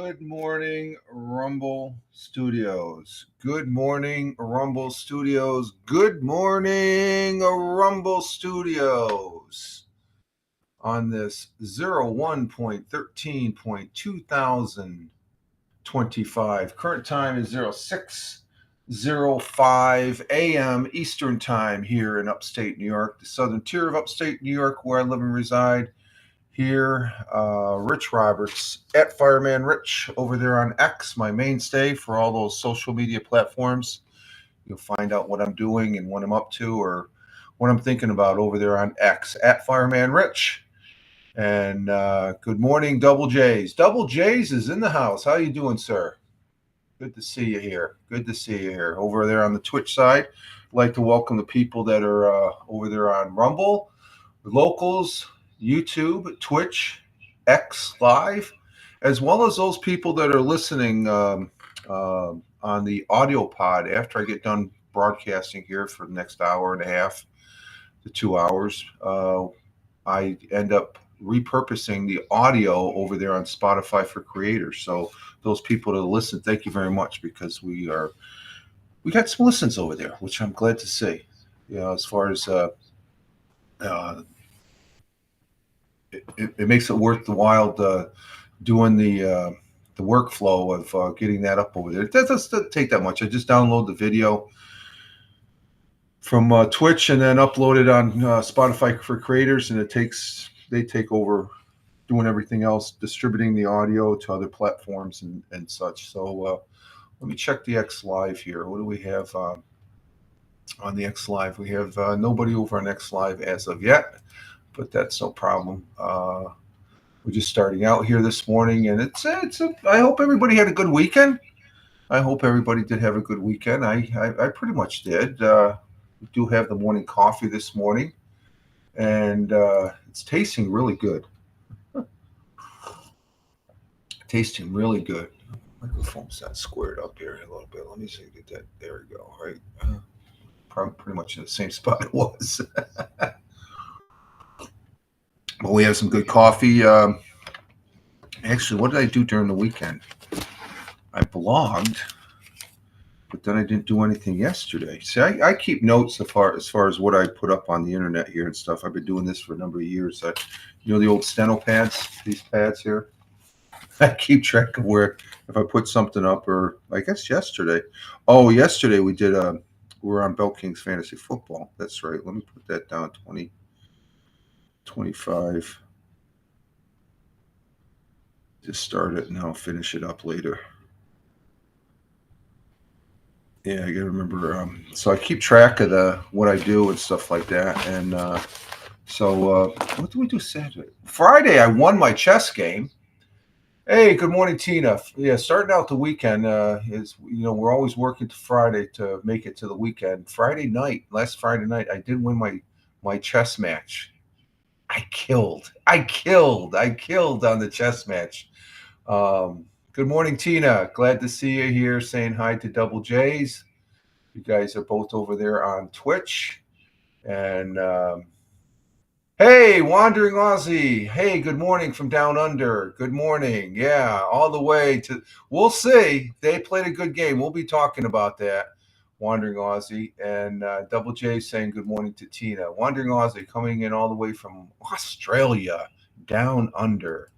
Good morning, Rumble Studios. Good morning, Rumble Studios. Good morning, Rumble Studios. On this 01.13.2025. Current time is 06:05 a.m. Eastern Time here in upstate New York, the southern tier of upstate New York where I live and reside. Here, Rich Roberts at Fireman Rich over there on X, my mainstay for all those social media platforms. You'll find out what I'm doing and what I'm up to or what I'm thinking about over there on X at Fireman Rich. And good morning, Double J's. Double J's is in the house. How you doing, sir? Good to see you here. Good to see you here. Over there on the Twitch side, I'd like to welcome the people that are over there on Rumble, the locals, YouTube, Twitch, X Live, as well as those people that are listening on the audio pod after I get done broadcasting here for the next hour and a half to 2 hours. I end up repurposing the audio over there on Spotify for creators. So those people that listen, thank you very much because we got some listens over there, which I'm glad to see. You know, as far as it makes it worth the while doing the workflow of getting that up over there. It doesn't take that much. I just download the video from Twitch and then upload it on Spotify for creators, and they take over doing everything else, distributing the audio to other platforms and such. So let me check the X Live here. What do we have on the X Live? We have nobody over on X Live as of yet, but that's no problem. We're just starting out here this morning, and I hope everybody had a good weekend. I hope everybody did have a good weekend. I pretty much did. We do have the morning coffee this morning, and it's tasting really good. Tasting really good. Microphone's not squared up here a little bit. Let me see. Get that. There we go. Right. Probably pretty much in the same spot it was. But we have some good coffee. Actually, what did I do during the weekend? I blogged, but then I didn't do anything yesterday. See, I keep notes as far as what I put up on the internet here and stuff. I've been doing this for a number of years. You know the old steno pads, these pads here? I keep track of where, if I put something up, or I guess yesterday. Oh, yesterday we did we were on Bell Kings Fantasy Football. That's right. Let me put that down, 25. Just start it and I'll finish it up later. Yeah, I gotta remember. So I keep track of what I do and stuff like that. And so what do we do Saturday? Friday, I won my chess game. Hey, good morning, Tina. Yeah, starting out the weekend is, we're always working to Friday to make it to the weekend. Last Friday night, I did win my chess match. I killed on the chess match. Good morning, Tina. Glad to see you here saying hi to Double J's. You guys are both over there on Twitch. And hey, Wandering Aussie. Hey, good morning from down under. Good morning. Yeah, all the way to, we'll see. They played a good game. We'll be talking about that. Wandering Aussie. And Double J saying good morning to Tina. Wandering Aussie coming in all the way from Australia, down under.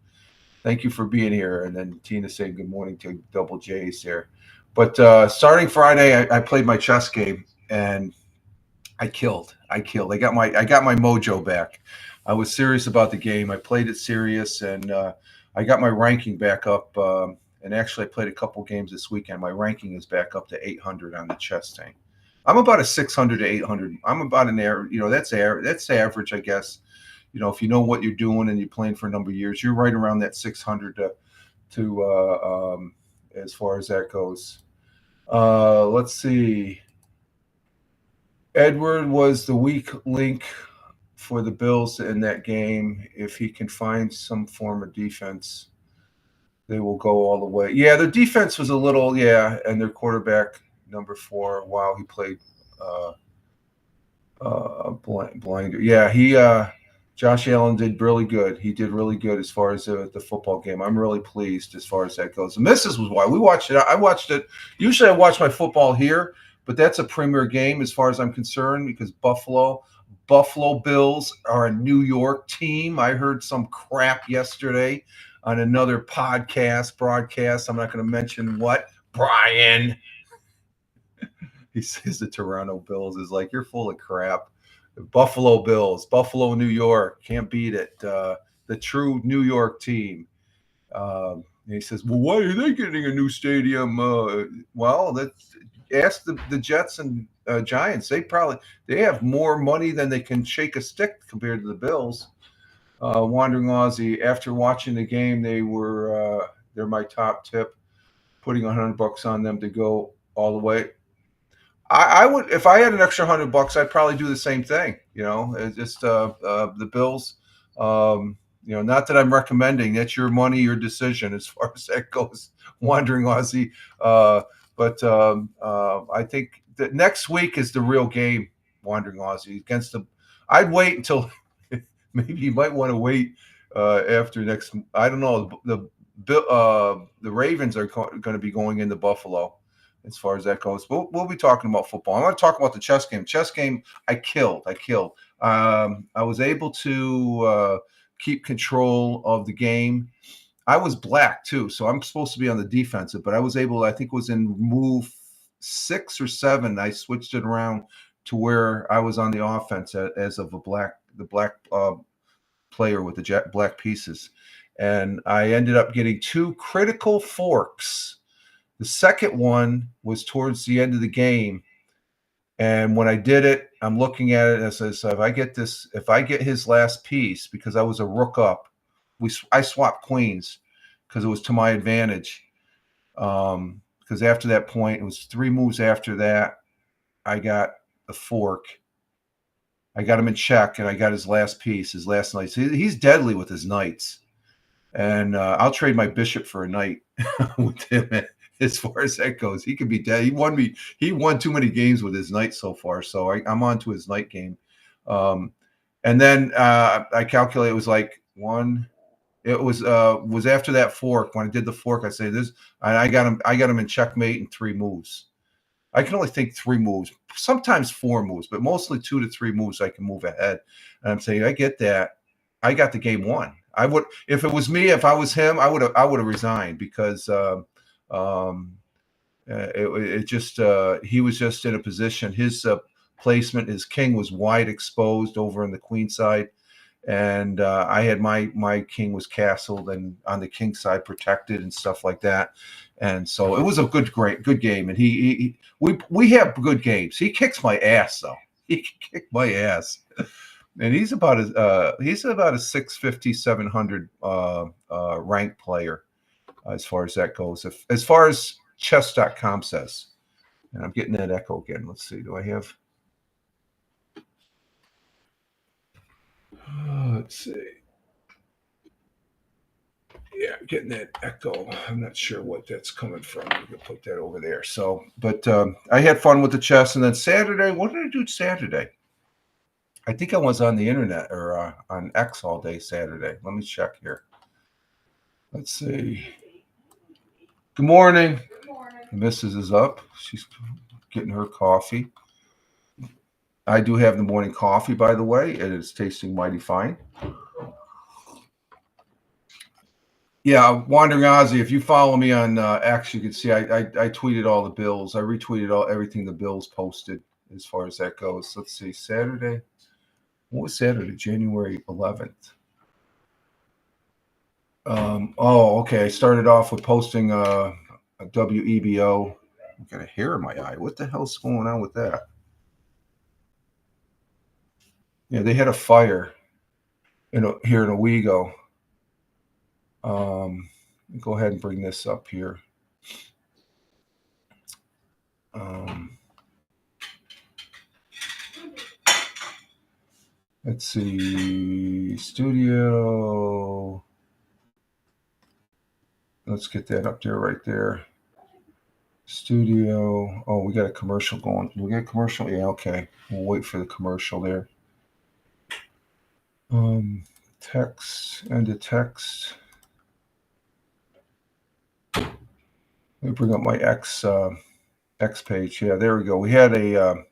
Thank you for being here. And then Tina saying good morning to Double J's here. But starting Friday, I played my chess game and I killed. I got my mojo back. I was serious about the game. I played it serious, and I got my ranking back up. And actually, I played a couple games this weekend. My ranking is back up to 800 on the chess thing. I'm about a 600 to 800. I'm about an average. That's average, I guess. If you know what you're doing and you're playing for a number of years, you're right around that 600 to as far as that goes. Let's see. Edward was the weak link for the Bills in that game. If he can find some form of defense, they will go all the way. Yeah, their defense was a little, and their quarterback, number 4, wow, he played blinder. Yeah, he Josh Allen did really good. He did really good as far as the football game. I'm really pleased as far as that goes. The missus was why we watched it. I watched it. Usually I watch my football here, but that's a premier game as far as I'm concerned because Buffalo Bills are a New York team. I heard some crap yesterday on another broadcast. I'm not going to mention what. Brian. He says the Toronto Bills is like, you're full of crap. Buffalo Bills, Buffalo, New York, can't beat it. The true New York team. And he says, well, why are they getting a new stadium? Well, ask the Jets and Giants. They have more money than they can shake a stick compared to the Bills. Wandering Aussie, after watching the game, they're my top tip. Putting $100 on them to go all the way. I would, if I had an extra $100, I'd probably do the same thing. It's just the Bills. Not that I'm recommending. That's your money, your decision as far as that goes. Wandering Aussie, but I think that next week is the real game. Wandering Aussie against the. I'd wait until maybe you might want to wait after next. I don't know. The Ravens are going to be going into Buffalo. As far as that goes, we'll be talking about football. I want to talk about the chess game. Chess game, I killed. I was able to keep control of the game. I was black too, so I'm supposed to be on the defensive, but I was able. I think it was in move 6 or 7. I switched it around to where I was on the offense as of the black player with the black pieces, and I ended up getting 2 critical forks. The second one was towards the end of the game. And when I did it, I'm looking at it and I said, so if I get his last piece, because I was a rook up, I swapped queens because it was to my advantage. Because after that point, it was 3 moves after that, I got the fork. I got him in check and I got his last piece, his last knight. So he's deadly with his knights. And I'll trade my bishop for a knight with him. As far as that goes, he could be dead. He won too many games with his knight so far. So I'm on to his knight game. And then I calculate it was like one. It was after that fork. When I did the fork, I say this. I got him in checkmate in 3 moves. I can only think 3 moves, sometimes 4 moves, but mostly 2 to 3 moves. I can move ahead. And I'm saying I get that. I got the game won. I would, if it was me, if I was him, I would have resigned because. He was just in a position. His placement, his king was wide exposed over on the queen side, and I had my king was castled and on the king side protected and stuff like that. And so it was a good game. And we have good games. He kicks my ass though. He kicked my ass. And he's about a 650, 700 ranked player. As far as that goes, as far as chess.com says, and I'm getting that echo again. Let's see. Do I have? Let's see. Yeah, I'm getting that echo. I'm not sure what that's coming from. I'm going to put that over there. So, but I had fun with the chess. And then Saturday, what did I do Saturday? I think I was on the internet or on X all day Saturday. Let me check here. Let's see. Good morning. Good morning. Mrs. is up. She's getting her coffee. I do have the morning coffee, by the way. It is tasting mighty fine. Yeah, Wandering Ozzy, if you follow me on X, you can see I tweeted all the Bills. I retweeted everything the Bills posted as far as that goes. Let's see, Saturday. What was Saturday? January 11th. Okay. I started off with posting a WEBO. I got a hair in my eye. What the hell's going on with that? Yeah, they had a fire here in Owego. Go ahead and bring this up here. Let's see, studio. Let's get that up there, right there. Studio. Oh, we got a commercial going. Do we got a commercial? Yeah, okay. We'll wait for the commercial there. Text and the text. Let me bring up my X page. Yeah, there we go. We had a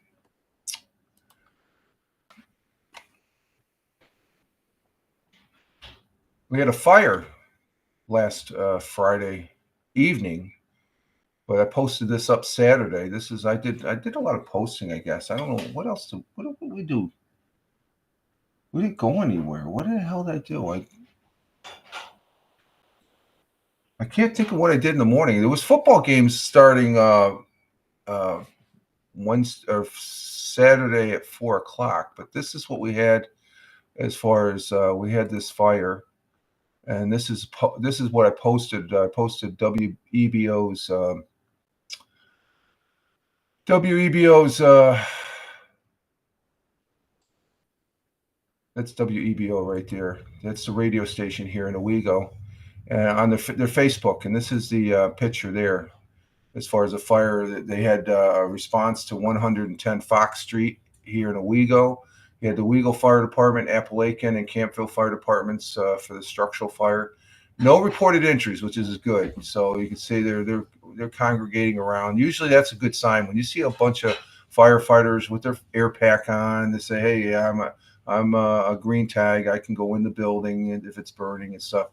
fire last Friday evening, but I posted this up Saturday. I did a lot of posting, I guess. I don't know what else what did we do? We didn't go anywhere. What the hell did I do? I can't think of what I did in the morning. There was football games starting Wednesday or Saturday at 4:00. But this is what we had as far as we had this fire, and this is what I posted. I posted WEBO's that's WEBO right there. That's the radio station here in Owego, on their Facebook, and this is the picture there. As far as a fire, they had a response to 110 Fox Street here in Owego. You had the Owego Fire Department, Appalachian, and Campville Fire Departments for the structural fire. No reported injuries, which is good. So you can see they're congregating around. Usually that's a good sign when you see a bunch of firefighters with their air pack on. They say, "Hey, yeah, I'm a green tag. I can go in the building and if it's burning and stuff."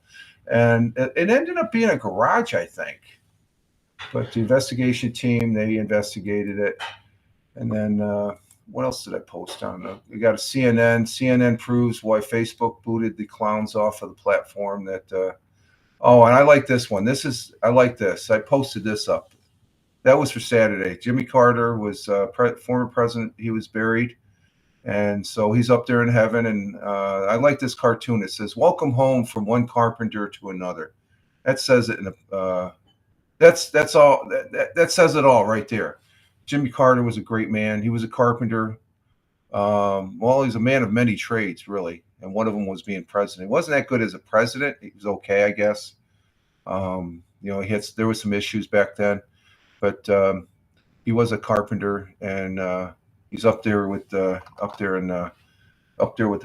And it ended up being a garage, I think. But the investigation team, they investigated it. And then what else did I post on? We got a CNN. CNN proves why Facebook booted the clowns off of the platform. And I like this one. I like this. I posted this up. That was for Saturday. Jimmy Carter was former president. He was buried. And so he's up there in heaven. And I like this cartoon. It says, "Welcome home from one carpenter to another." That says it in that's all. That says it all right there. Jimmy Carter was a great man. He was a carpenter. He's a man of many trades, really, and one of them was being president. He wasn't that good as a president. He was okay, I guess. There was some issues back then, but he was a carpenter, and he's up there with the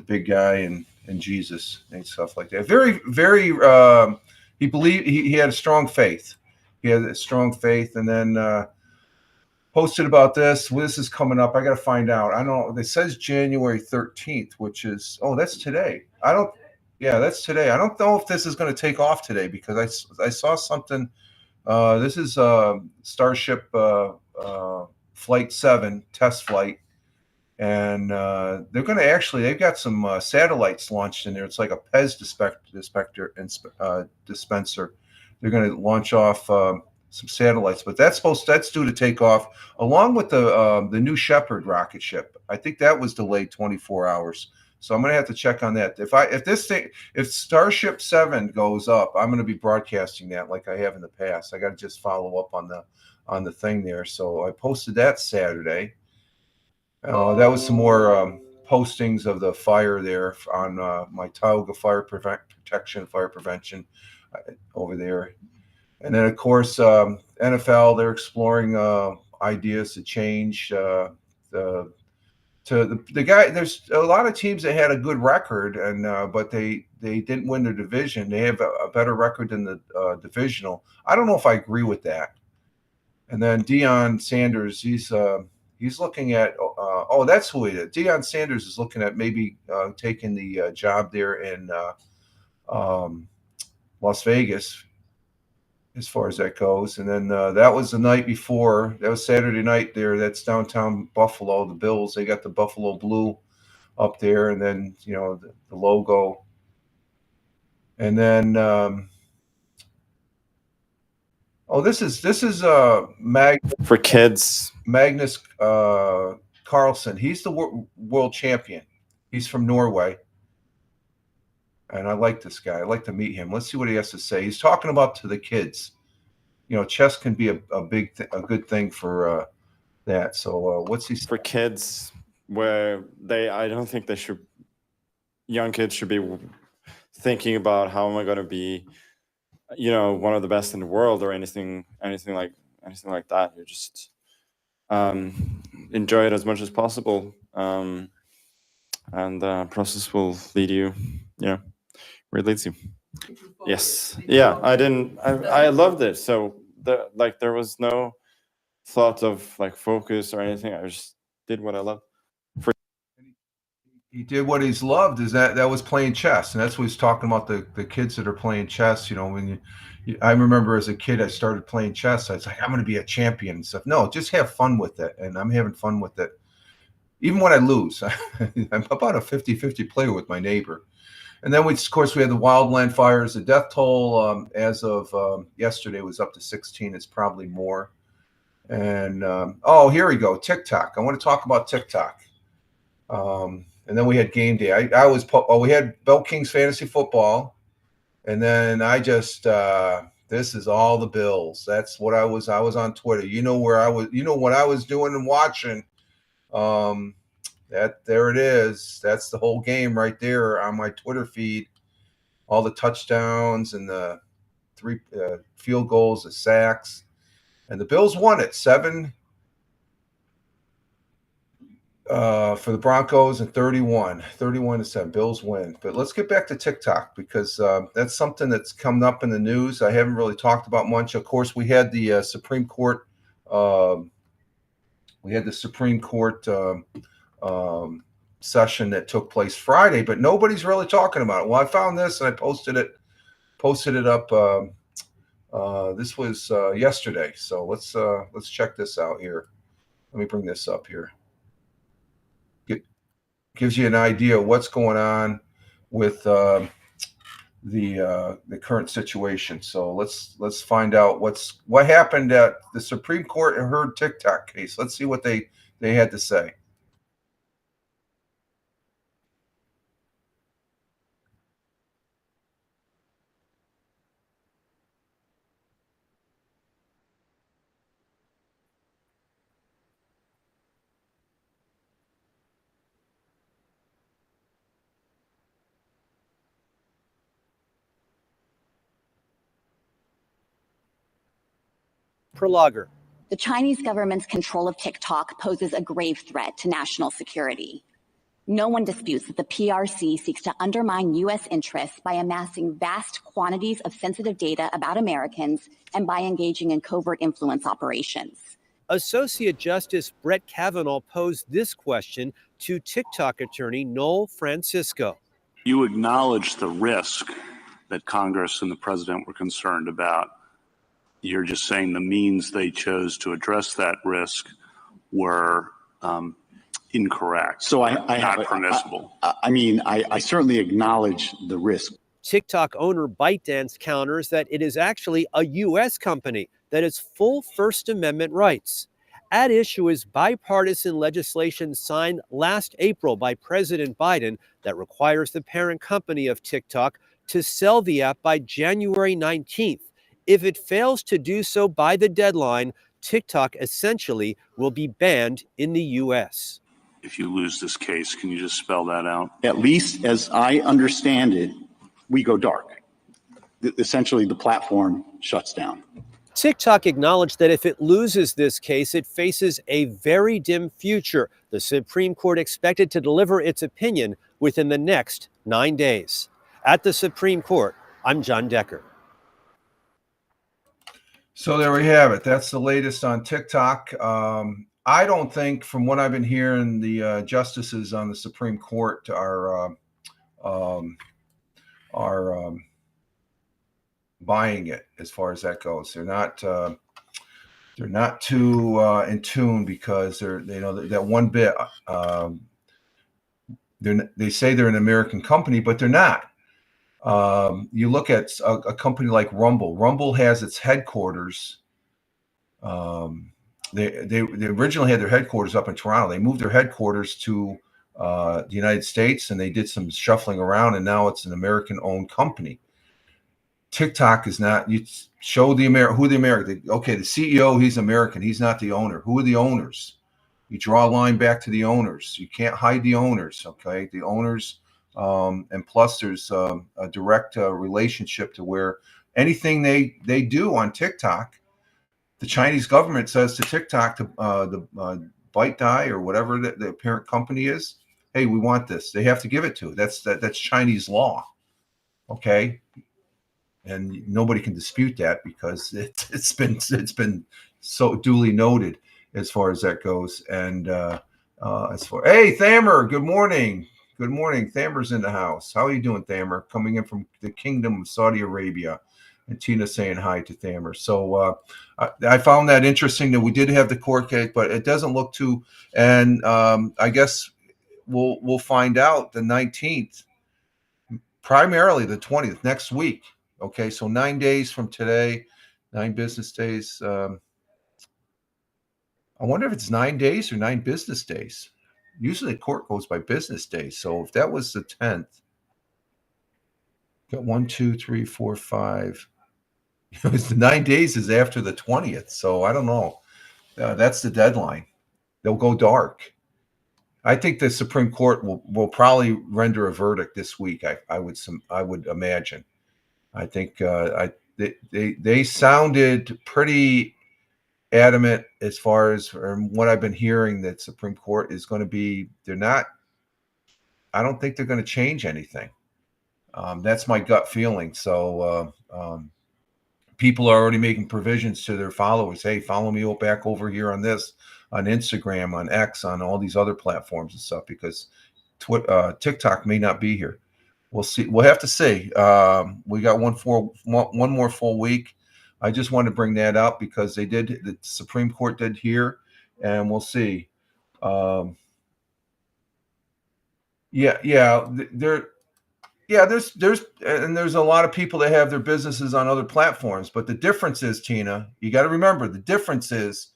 big guy and Jesus and stuff like that. Very, very. He believed he had a strong faith. He had a strong faith, and then posted about this. Well, this is coming up. I got to find out. I don't know. It says January 13th, which is that's today. That's today. I don't know if this is going to take off today because I saw something. This is Starship Flight 7 test flight, and they're going to they've got some satellites launched in there. It's like a Pez dispenser. They're going to launch off some satellites, but that's due to take off along with the New Shepard rocket ship. I think that was delayed 24 hours. So I'm going to have to check on that. If Starship 7 goes up, I'm going to be broadcasting that like I have in the past. I got to just follow up on the thing there. So I posted that Saturday. That was some more postings of the fire there on my Tioga Fire Protection, Fire Prevention over there. And then, of course, NFL, they're exploring ideas to change the guy. There's a lot of teams that had a good record, but they didn't win their division. They have a better record than the divisional. I don't know if I agree with that. And then Deion Sanders, he's looking at that's who he is. Deion Sanders is looking at maybe taking the job there in Las Vegas, as far as that goes. And then that was the night before. That was Saturday night there. That's downtown Buffalo. The Bills, they got the Buffalo blue up there, and then the logo. And then this is for kids. Magnus Carlsen. He's the world champion. He's from Norway. And I like this guy. I'd like to meet him. Let's see what he has to say. He's talking about to the kids. Chess can be a good thing for that. So what's he for kids? Where I don't think young kids should be thinking about how am I going to be, one of the best in the world or anything like that. You just enjoy it as much as possible. and the process will lead you, where it leads you. Yes. Yeah, I loved it. So there was no thought of like focus or anything. I just did what I loved. He did what he's loved, is that was playing chess, and that's what he's talking about, the kids that are playing chess. When I remember as a kid I started playing chess, I was like, I'm going to be a champion and stuff. No, just have fun with it, and I'm having fun with it. Even when I lose, I'm about a 50-50 player with my neighbor. And then of course we had the wildland fires. The death toll as of yesterday was up to 16. It's probably more. And here we go, TikTok. I want to talk about TikTok. And then we had game day. We had Bell Kings fantasy football, and then I just this is all the Bills. That's what I was on Twitter. Where I was. What I was doing and watching. There it is. That's the whole game right there on my Twitter feed. All the touchdowns and the 3 field goals, the sacks, and the Bills won it 7. For the Broncos and 31-7. Bills win. But let's get back to TikTok, because that's something that's coming up in the news. I haven't really talked about much. Of course, we had the Supreme Court. Session that took place Friday, but nobody's really talking about it. Well, I found this and I posted it up. This was yesterday. So let's check this out here. Let me bring this up here. Gives you an idea of what's going on with the current situation. So let's find out what happened at the Supreme Court and heard TikTok case. Let's see what they had to say. Prologer. The Chinese government's control of TikTok poses a grave threat to national security. No one disputes that the PRC seeks to undermine U.S. interests by amassing vast quantities of sensitive data about Americans and by engaging in covert influence operations. Associate Justice Brett Kavanaugh posed this question to TikTok attorney Noel Francisco. You acknowledge the risk that Congress and the president were concerned about. You're just saying the means they chose to address that risk were incorrect. So not permissible. I certainly acknowledge the risk. TikTok owner ByteDance counters that it is actually a U.S. company that has full First Amendment rights. At issue is bipartisan legislation signed last April by President Biden that requires the parent company of TikTok to sell the app by January 19th. If it fails to do so by the deadline, TikTok essentially will be banned in the U.S. If you lose this case, can you just spell that out? At least as I understand it, we go dark. Essentially, the platform shuts down. TikTok acknowledged that if it loses this case, it faces a very dim future. The Supreme Court expected to deliver its opinion within the next 9 days. At the Supreme Court, I'm John Decker. So there we have it. That's the latest on TikTok. I don't think, from what I've been hearing, the justices on the Supreme Court are buying it as far as that goes. They're not too in tune, because that one bit. They say they're an American company, but they're not. You look at a company like Rumble. Rumble has its headquarters. They originally had their headquarters up in Toronto. They moved their headquarters to the United States, and they did some shuffling around, and now it's an American-owned company. TikTok is not. You show who the American. Okay, the CEO, he's American. He's not the owner. Who are the owners? You draw a line back to the owners. You can't hide the owners. Okay, the owners. And plus, there's a direct relationship to where anything they do on TikTok, the Chinese government says to TikTok, the ByteDance or whatever the parent company is, hey, we want this. They have to give it to. That's Chinese law. Okay. And nobody can dispute that because it's been so duly noted as far as that goes. And hey, Thamer, good morning. Good morning. Thamer's in the house. How are you doing, Thamer? Coming in from the Kingdom of Saudi Arabia. And Tina saying hi to Thamer. So I found that interesting that we did have the court case, but it doesn't look too. And I guess we'll find out the 19th, primarily the 20th, next week. Okay, so 9 days from today, 9 business days. I wonder if it's 9 days or 9 business days. Usually the court goes by business days. So if that was the 10th, got 1, 2, 3, 4, 5. The 9 days is after the 20th. So I don't know. That's the deadline. They'll go dark. I think the Supreme Court will probably render a verdict this week. I would imagine. I think they sounded pretty adamant as far as what I've been hearing, that Supreme Court is going to be. I don't think they're going to change anything. That's my gut feeling. So people are already making provisions to their followers. Hey, follow me back over here on this, on Instagram, on X, on all these other platforms and stuff, because TikTok may not be here. We'll see. We'll have to see. We got one more full week. I just wanted to bring that up because the Supreme Court did here, and we'll see. There's a lot of people that have their businesses on other platforms, but the difference is, Tina, you got to remember, the difference is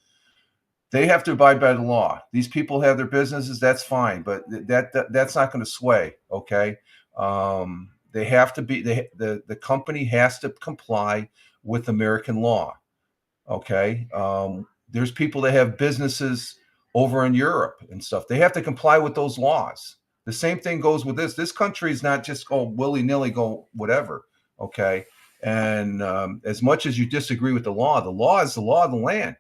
they have to abide by the law. These people have their businesses, that's fine, but that's not going to sway. Okay. They have to be, the company has to comply with American law. Okay. There's people that have businesses over in Europe and stuff. They have to comply with those laws. The same thing goes with this. This country is not just go willy-nilly, go whatever. Okay. And as much as you disagree with the law is the law of the land.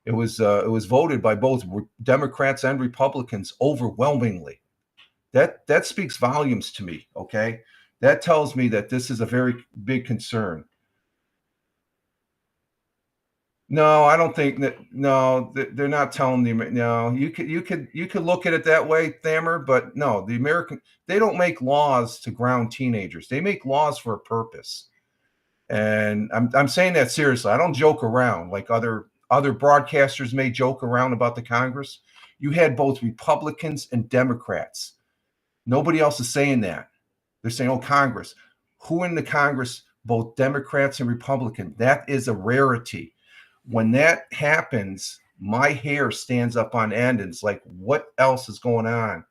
It was voted by both Democrats and Republicans overwhelmingly. That speaks volumes to me. Okay. That tells me that this is a very big concern. No, I don't think that. No, they're not telling the. No, you could look at it that way, Thamer. But no, they don't make laws to ground teenagers. They make laws for a purpose. And I'm saying that seriously. I don't joke around like other broadcasters may joke around about the Congress. You had both Republicans and Democrats. Nobody else is saying that. They're saying, "Oh, Congress." Who in the Congress? Both Democrats and Republicans. That is a rarity. When that happens, my hair stands up on end, and it's like, what else is going on?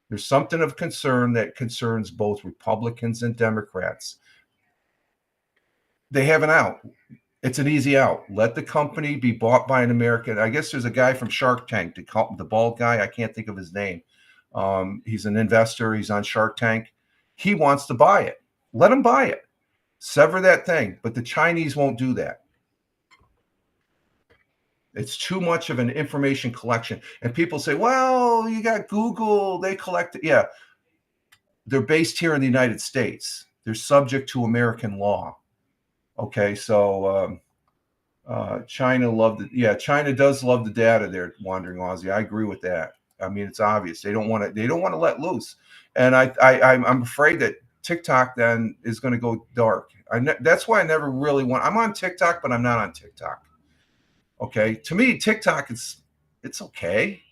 There's something of concern that concerns both Republicans and Democrats. They have an out. It's an easy out. Let the company be bought by an American. I guess there's a guy from Shark Tank, the bald guy. I can't think of his name. He's an investor. He's on Shark Tank. He wants to buy it. Let him buy it. Sever that thing. But the Chinese won't do that. It's too much of an information collection. And people say, well, you got Google, they collect it. Yeah. They're based here in the United States. They're subject to American law. Okay. So China China does love the data there, Wandering Aussie. I agree with that. I mean, it's obvious. They don't want to let loose. And I'm afraid that TikTok then is going to go dark. That's why I never really I'm on TikTok, but I'm not on TikTok. Okay. To me, TikTok, it's okay.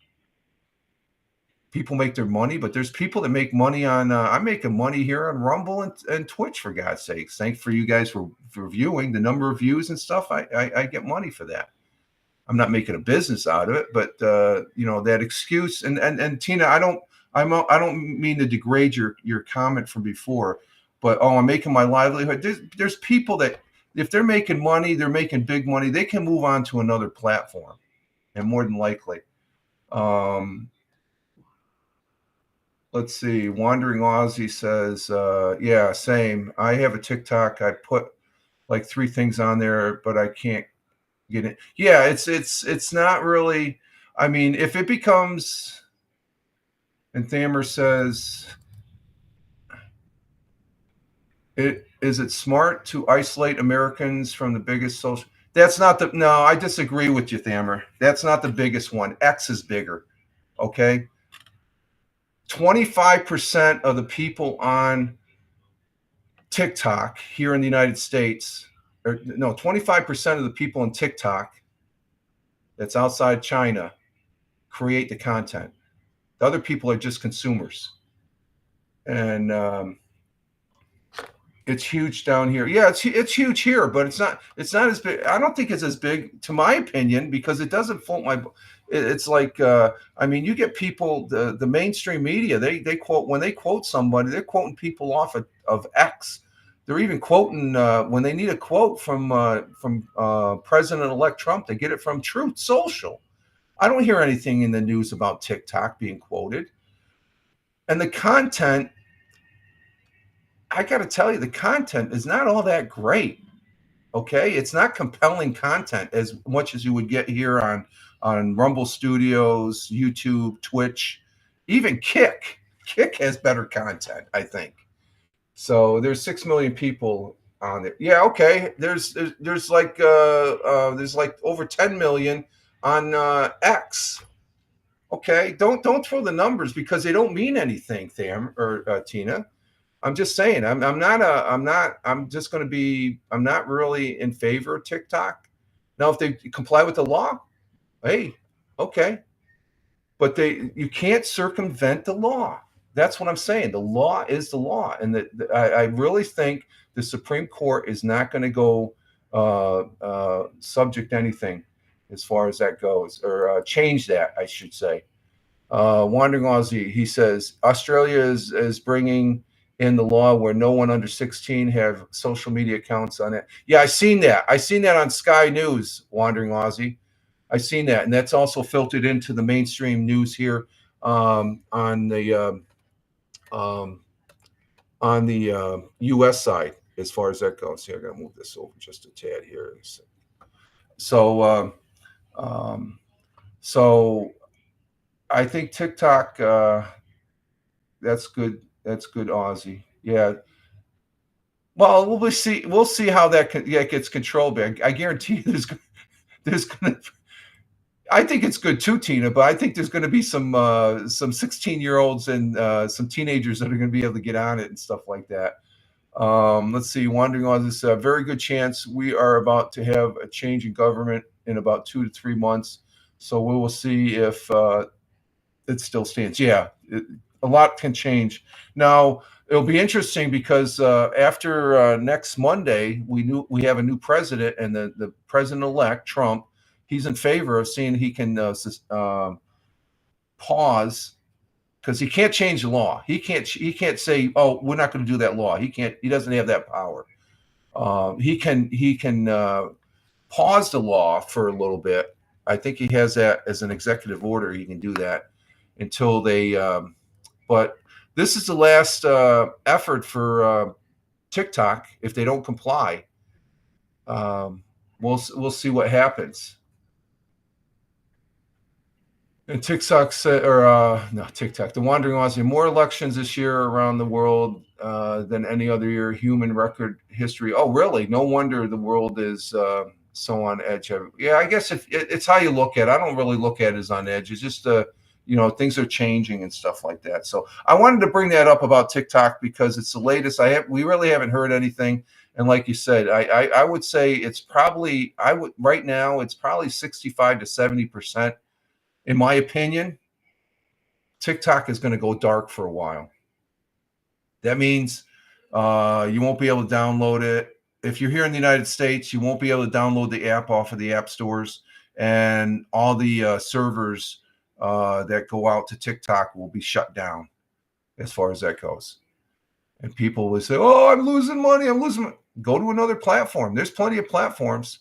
People make their money, but there's people that make money on, I'm making money here on Rumble and Twitch, for God's sakes. Thanks for you guys for viewing the number of views and stuff. I get money for that. I'm not making a business out of it, but that excuse and Tina, I don't mean to degrade your comment from before, but I'm making my livelihood. There's people that, if they're making money, they're making big money, they can move on to another platform, and more than likely. Let's see. Wandering Aussie says, yeah, same. I have a TikTok. I put like 3 things on there, but I can't get it. Yeah, it's not really. I mean, if it becomes And Thamer says, is it smart to isolate Americans from the biggest social? That's not the, no, I disagree with you, Thamer. That's not the biggest one. X is bigger. Okay. 25% of the people on TikTok here in the United States, or no, 25% of the people on TikTok that's outside China create the content. The other people are just consumers. And it's huge down here. Yeah, it's huge here, but it's not as big. I don't think it's as big, to my opinion, because it doesn't float my. It's like I mean, you get people, the mainstream media, they quote, when they quote somebody, they're quoting people off of X. They're even quoting when they need a quote from President-elect Trump, they get it from Truth Social. I don't hear anything in the news about TikTok being quoted. And the content, I got to tell you, the content is not all that great. Okay, it's not compelling content as much as you would get here on Rumble Studios, YouTube, Twitch, even Kick. Kick has better content, I think. So there's 6 million people on there. Yeah, okay. There's like over 10 million on X. Okay, don't throw the numbers because they don't mean anything, Tham or Tina. I'm just saying, I'm not really in favor of TikTok. Now, if they comply with the law, hey, okay. But you can't circumvent the law. That's what I'm saying. The law is the law. And I really think the Supreme Court is not going to go subject anything as far as that goes, or change that, I should say. Wandering Aussie, he says, Australia is bringing in the law where no one under 16 have social media accounts on it. Yeah, I seen that on Sky News, Wandering Aussie. I seen that, and that's also filtered into the mainstream news here on the U.S. side as far as that goes. Here, I gotta move this over just a tad here. So I think TikTok, that's good. That's good, Aussie. Yeah. Well, we'll see how that gets controlled. I guarantee you there's gonna. I think it's good too, Tina. But I think there's going to be some 16-year-olds and some teenagers that are going to be able to get on it and stuff like that. Let's see. Wandering on this, very good chance we are about to have a change in government in about 2 to 3 months. So we will see if it still stands. Yeah, a lot can change. Now, it'll be interesting because after next Monday, we have a new president, and the president-elect, Trump, he's in favor of seeing he can pause, because he can't change the law. He can't say, oh, we're not going to do that law. He doesn't have that power. He can pause the law for a little bit. I think he has that as an executive order. He can do that until they, but this is the last effort for TikTok. If they don't comply, we'll see what happens. And TikTok said, TikTok, the Wandering Aussie, more elections this year around the world than any other year, human record history. Oh, really? No wonder the world is so on edge. Yeah, I guess it's how you look at it. I don't really look at it as on edge. It's just, things are changing and stuff like that. So I wanted to bring that up about TikTok because it's the latest. We really haven't heard anything. And like you said, I would say it's probably, right now, it's probably 65 to 70%. In my opinion, TikTok is going to go dark for a while. That means you won't be able to download it. If you're here in the United States, you won't be able to download the app off of the app stores, and all the servers that go out to TikTok will be shut down as far as that goes. And people will say, oh, I'm losing money. Go to another platform. There's plenty of platforms.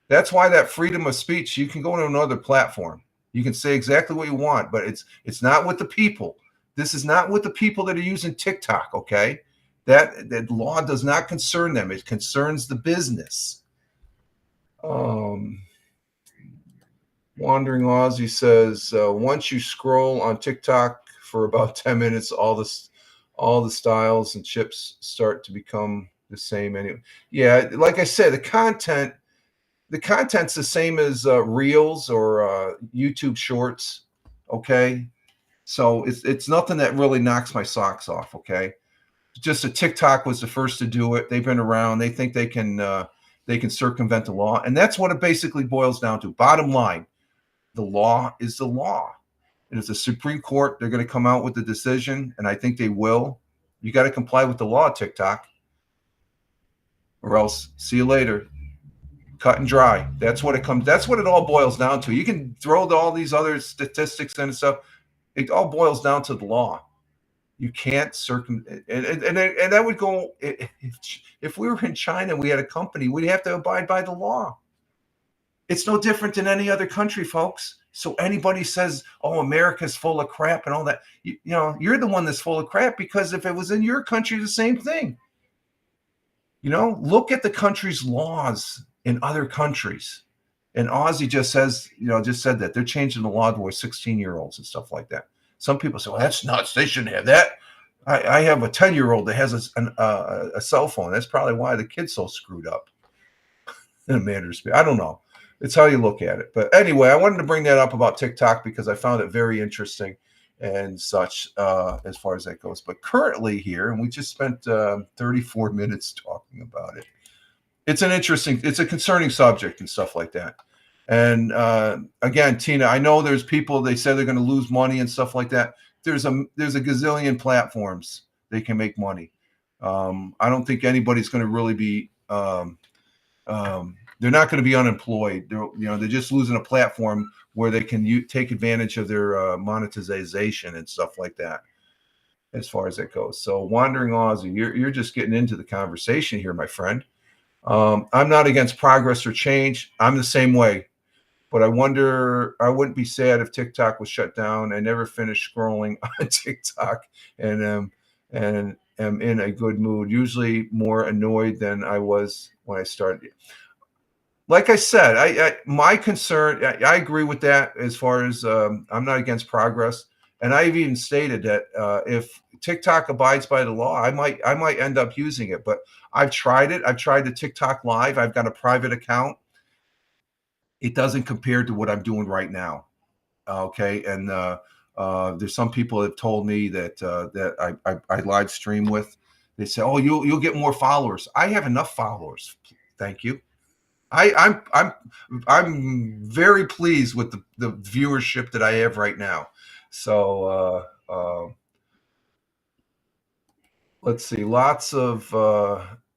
That's why that freedom of speech, you can go to another platform. You can say exactly what you want, but it's not with the people. This is not with the people that are using TikTok, okay? That law does not concern them. It concerns the business. Wandering Aussie says, once you scroll on TikTok for about 10 minutes, all the styles and chips start to become the same anyway. Yeah, like I said, the content's the same as Reels or YouTube Shorts. Okay, so it's nothing that really knocks my socks off. Okay, just a TikTok was the first to do it. They've been around. They think they can circumvent the law, and that's what it basically boils down to. Bottom line, the law is the law. And if the Supreme Court, they're going to come out with the decision, and I think they will. You got to comply with the law, TikTok, or else see you later. Cut and dry. That's what it all boils down to. You can throw all these other statistics and stuff. It all boils down to the law. You can't and that would go if we were in China and we had a company, we'd have to abide by the law. It's no different than any other country, folks. So anybody says, "Oh, America's full of crap" and all that, you know, you're the one that's full of crap, because if it was in your country, the same thing. You know, look at the country's laws in other countries. And Aussie just said that they're changing the law to 16-year-olds and stuff like that. Some people say, "Well, that's nuts. They shouldn't have that." I have a 10-year-old that has a cell phone. That's probably why the kid's so screwed up. In a manner of speaking, I don't know. It's how you look at it. But anyway, I wanted to bring that up about TikTok because I found it very interesting and such as far as that goes. But currently here, and we just spent 34 minutes talking about it. It's a concerning subject and stuff like that. And again, Tina, I know there's people, they say they're going to lose money and stuff like that. There's a gazillion platforms they can make money. I don't think anybody's going to really be they're not going to be unemployed. They're just losing a platform where they can take advantage of their monetization and stuff like that, as far as that goes. So, Wandering Aussie, you're just getting into the conversation here, my friend. I'm not against progress or change. I'm the same way. But I wouldn't be sad if TikTok was shut down. I never finished scrolling on TikTok and am in a good mood, usually more annoyed than I was when I started. Like I said, my concern, I agree with that as far as I'm not against progress. And I've even stated that if TikTok abides by the law, I might end up using it. But I've tried it. I've tried the TikTok Live. I've got a private account. It doesn't compare to what I'm doing right now. Okay, and there's some people that have told me that I live stream with. They say, "Oh, you'll get more followers." I have enough followers. Thank you. I'm very pleased with the viewership that I have right now. So let's see. Lots of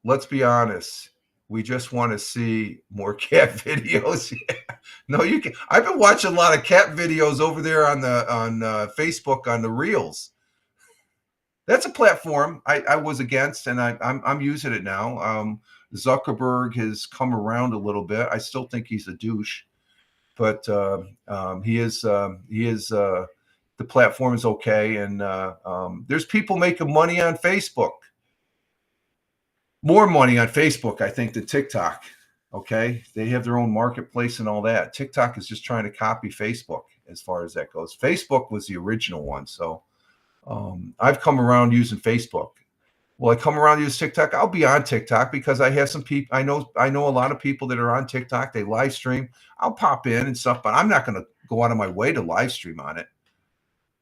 let's be honest. We just want to see more cat videos. Yeah. No, you can. I've been watching a lot of cat videos over there on Facebook on the Reels. That's a platform I was against, and I'm using it now. Zuckerberg has come around a little bit. I still think he's a douche, but he is. The platform is okay, and there's people making money on Facebook. More money on Facebook, I think, than TikTok. Okay, they have their own marketplace and all that. TikTok is just trying to copy Facebook as far as that goes. Facebook was the original one, so I've come around using Facebook. Will I come around using TikTok? I'll be on TikTok because I have some people. I know a lot of people that are on TikTok. They live stream. I'll pop in and stuff, but I'm not going to go out of my way to live stream on it.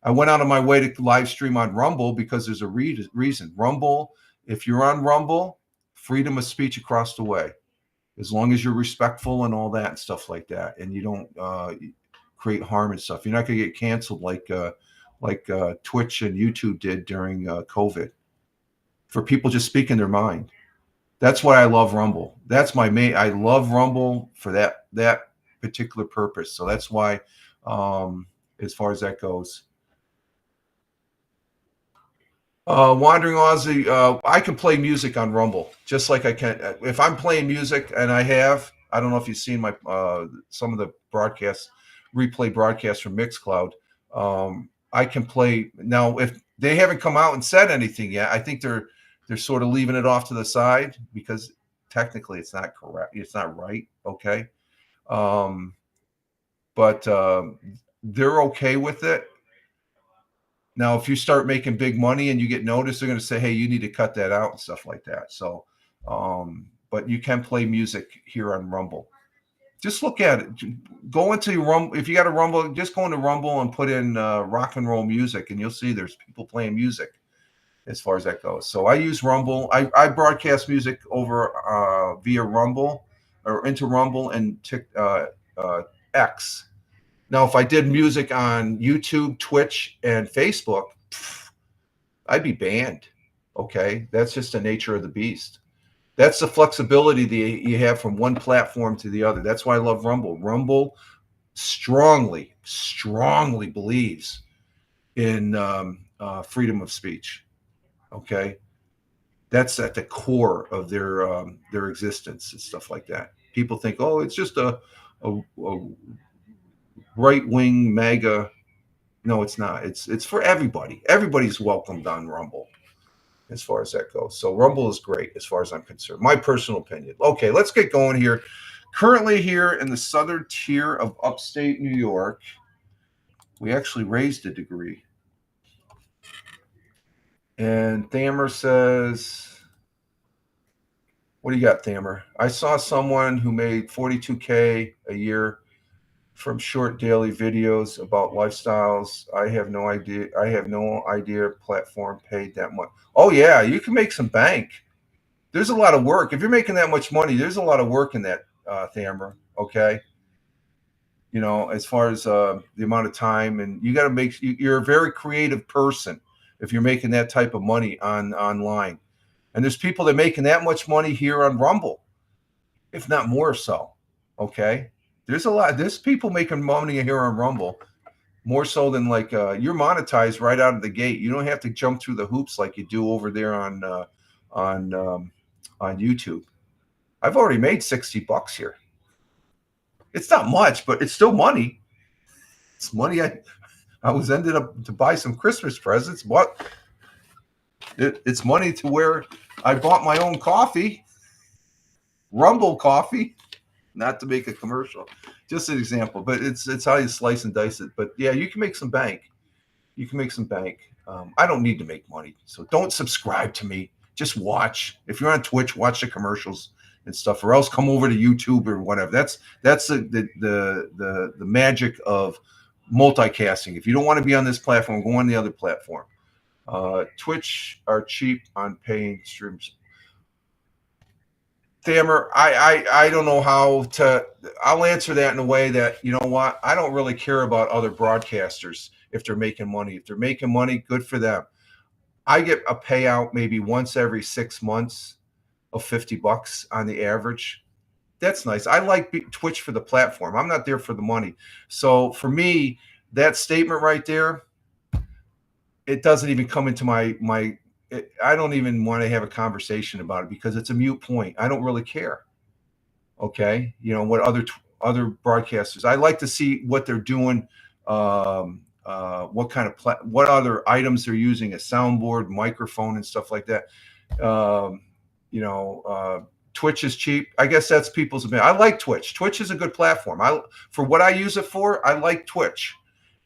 I went out of my way to live stream on Rumble because there's a reason. Rumble, if you're on Rumble, freedom of speech across the way, as long as you're respectful and all that and stuff like that, and you don't create harm and stuff. You're not going to get canceled like Twitch and YouTube did during COVID for people just speaking their mind. That's why I love Rumble. That's my main. I love Rumble for that particular purpose. So that's why, as far as that goes. Wandering Aussie, I can play music on Rumble just like I can. If I'm playing music, and I don't know if you've seen my some of the replay broadcasts from Mixcloud. I can play now. If they haven't come out and said anything yet, I think they're sort of leaving it off to the side because technically it's not correct. It's not right. Okay, but they're okay with it. Now, if you start making big money and you get noticed, they're going to say, hey, you need to cut that out and stuff like that. So, but you can play music here on Rumble. Just look at it. Go into Rumble. If you got a Rumble, just go into Rumble and put in rock and roll music, and you'll see there's people playing music as far as that goes. So I use Rumble. I broadcast music over via Rumble or into Rumble and X. Now, if I did music on YouTube, Twitch, and Facebook, I'd be banned. Okay, that's just the nature of the beast. That's the flexibility that you have from one platform to the other. That's why I love Rumble. Rumble strongly believes in freedom of speech. Okay, that's at the core of their existence and stuff like that. People think, oh, it's just a right-wing MAGA. No, it's not. It's for everybody. Everybody's welcomed on Rumble as far as that goes. So Rumble is great as far as I'm concerned. My personal opinion. Okay, let's get going here. Currently here in the southern tier of upstate New York, we actually raised a degree. And Thamer says, what do you got, Thamer? I saw someone who made $42K a year from short daily videos about lifestyles. I have no idea platform paid that much. Oh yeah, you can make some bank. There's a lot of work. If you're making that much money, there's a lot of work in that, Thamer. Okay. You know, as far as the amount of time, and you got to make, you're a very creative person if you're making that type of money online. And there's people that are making that much money here on Rumble, if not more so. Okay. There's people making money here on Rumble more so than like you're monetized right out of the gate. You don't have to jump through the hoops like you do over there on YouTube. I've already made $60 here. It's not much, but it's still money. It's money I was ended up to buy some Christmas presents, but it's money to where I bought my own coffee, Rumble coffee. Not to make a commercial, just an example, but it's how you slice and dice it. But yeah, you can make some bank. You can make some bank. I don't need to make money, so don't subscribe to me. Just watch. If you're on Twitch, watch the commercials and stuff, or else come over to YouTube or whatever. That's the magic of multicasting. If you don't want to be on this platform, go on the other platform. Twitch are cheap on paying streams. Thamer, I don't know how to. I'll answer that in a way that, you know what, I don't really care about other broadcasters if they're making money. If they're making money, good for them. I get a payout maybe once every 6 months of $50 on the average. That's nice. I like Twitch for the platform. I'm not there for the money. So for me, that statement right there, it doesn't even come into my I don't even want to have a conversation about it because it's a moot point. I don't really care. Okay. You know, what other broadcasters, I like to see what they're doing. What kind of what other items they're using, a soundboard, microphone and stuff like that. Twitch is cheap. I guess that's people's opinion. I like Twitch. Twitch is a good platform. For what I use it for, I like Twitch.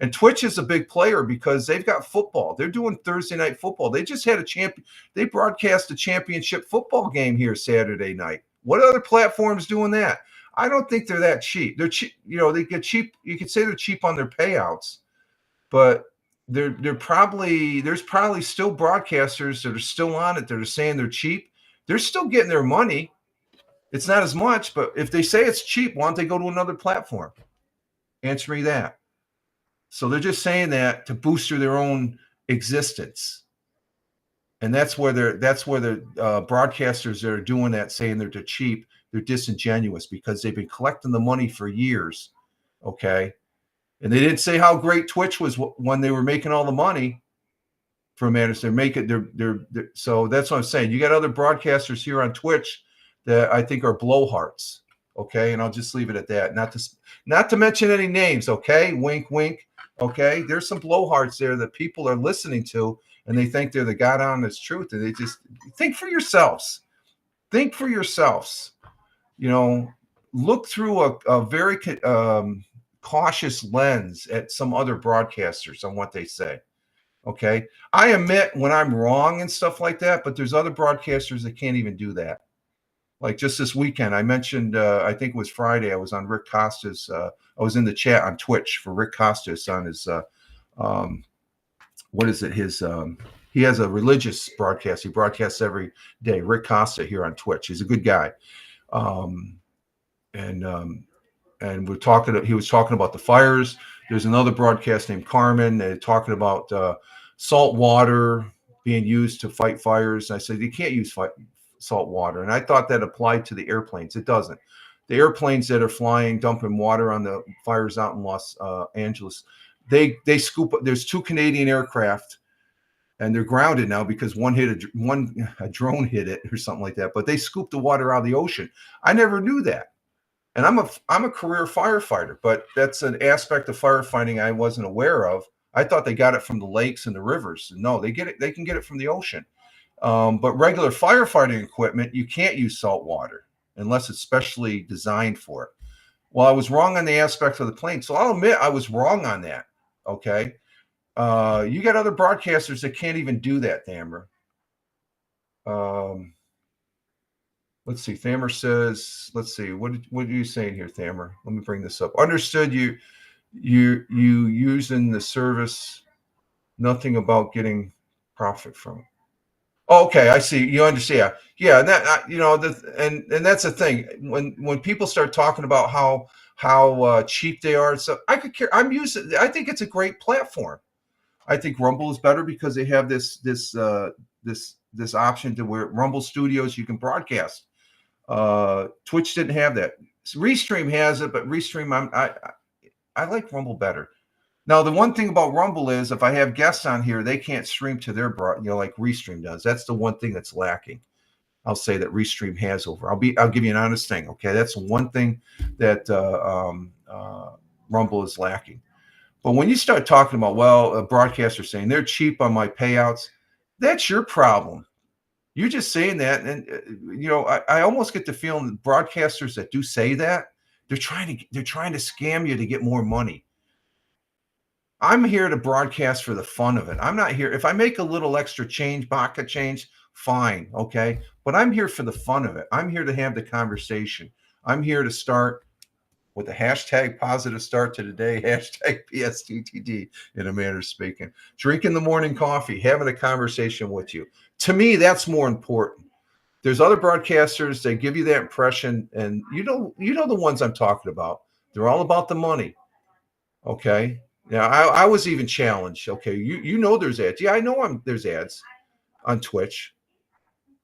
And Twitch is a big player because they've got football. They're doing Thursday night football. They just had they broadcast a championship football game here Saturday night. What other platforms doing that? I don't think they're that cheap. They're cheap, they get cheap. You could say they're cheap on their payouts, but there's probably still broadcasters that are still on it that are saying they're cheap. They're still getting their money. It's not as much, but if they say it's cheap, why don't they go to another platform? Answer me that. So they're just saying that to boost their own existence. And that's where the broadcasters that are doing that, saying they're too cheap, they're disingenuous because they've been collecting the money for years. Okay. And they didn't say how great Twitch was when they were making all the money from Anderson. So that's what I'm saying. You got other broadcasters here on Twitch that I think are blowhards. Okay. And I'll just leave it at that. Not to mention any names. Okay. Wink, wink. Okay. There's some blowhards there that people are listening to and they think they're the God honest truth. And they just think for yourselves. Think for yourselves. Look through a very cautious lens at some other broadcasters on what they say. Okay. I admit when I'm wrong and stuff like that, but there's other broadcasters that can't even do that. Like just this weekend, I mentioned, I think it was Friday, I was on Rick Costa's, I was in the chat on Twitch for Rick Costa's on his, um, what is it? He has a religious broadcast. He broadcasts every day. Rick Costa here on Twitch. He's a good guy. Um, and we're talking. He was talking about the fires. There's another broadcast named Carmen. They're talking about salt water being used to fight fires. And I said you can't use salt water, and I thought that applied to the airplanes. It doesn't. The airplanes that are flying, dumping water on the fires out in Los Angeles, they scoop. There's 2 Canadian aircraft, and they're grounded now because one a drone hit it or something like that. But they scoop the water out of the ocean. I never knew that. And I'm a career firefighter, but that's an aspect of firefighting I wasn't aware of. I thought they got it from the lakes and the rivers. No, they get it. They can get it from the ocean. But regular firefighting equipment, you can't use salt water unless it's specially designed for it. Well, I was wrong on the aspect of the plane, so I'll admit I was wrong on that. Okay, you got other broadcasters that can't even do that, Thammer. Let's see. Thammer says, let's see. What are you saying here, Thammer? Let me bring this up. Understood you using the service, nothing about getting profit from it. Oh, okay, I see. You understand. Yeah, and that and that's the thing. When people start talking about how cheap they are, so I could care. I think it's a great platform. I think Rumble is better because they have this option to where Rumble Studios you can broadcast. Twitch didn't have that. Restream has it, but Restream I like Rumble better. Now the one thing about Rumble is if I have guests on here, they can't stream to their like Restream does. That's the one thing that's lacking. I'll say that Restream has over. I'll give you an honest thing. Okay, that's one thing that Rumble is lacking. But when you start talking about, well, a broadcaster saying they're cheap on my payouts, that's your problem. You're just saying that, and I almost get the feeling that broadcasters that do say that they're trying to scam you to get more money. I'm here to broadcast for the fun of it. I'm not here if I make a little extra change, Baca change, fine, okay. But I'm here for the fun of it. I'm here to have the conversation. I'm here to start with the hashtag positive start to the day, hashtag PSTTD in a manner of speaking. Drinking the morning coffee, having a conversation with you. To me, that's more important. There's other broadcasters that give you that impression, and you know the ones I'm talking about. They're all about the money. Okay. Now I was even challenged. Okay, you know there's ads. Yeah, I know there's ads on Twitch.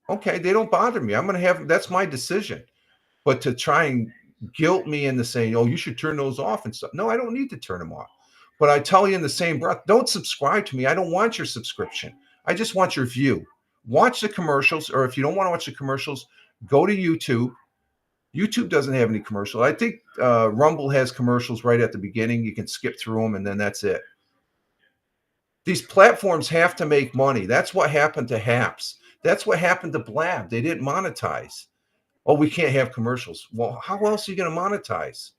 Okay, they don't bother me. I'm gonna have that's my decision. But to try and guilt me into saying, oh, you should turn those off and stuff. No, I don't need to turn them off. But I tell you in the same breath, don't subscribe to me. I don't want your subscription. I just want your view. Watch the commercials, or if you don't want to watch the commercials, go to YouTube. YouTube doesn't have any commercials. I think Rumble has commercials right at the beginning. You can skip through them, and then that's it. These platforms have to make money. That's what happened to Haps. That's what happened to Blab. They didn't monetize. Oh, we can't have commercials. Well, how else are you going to monetize?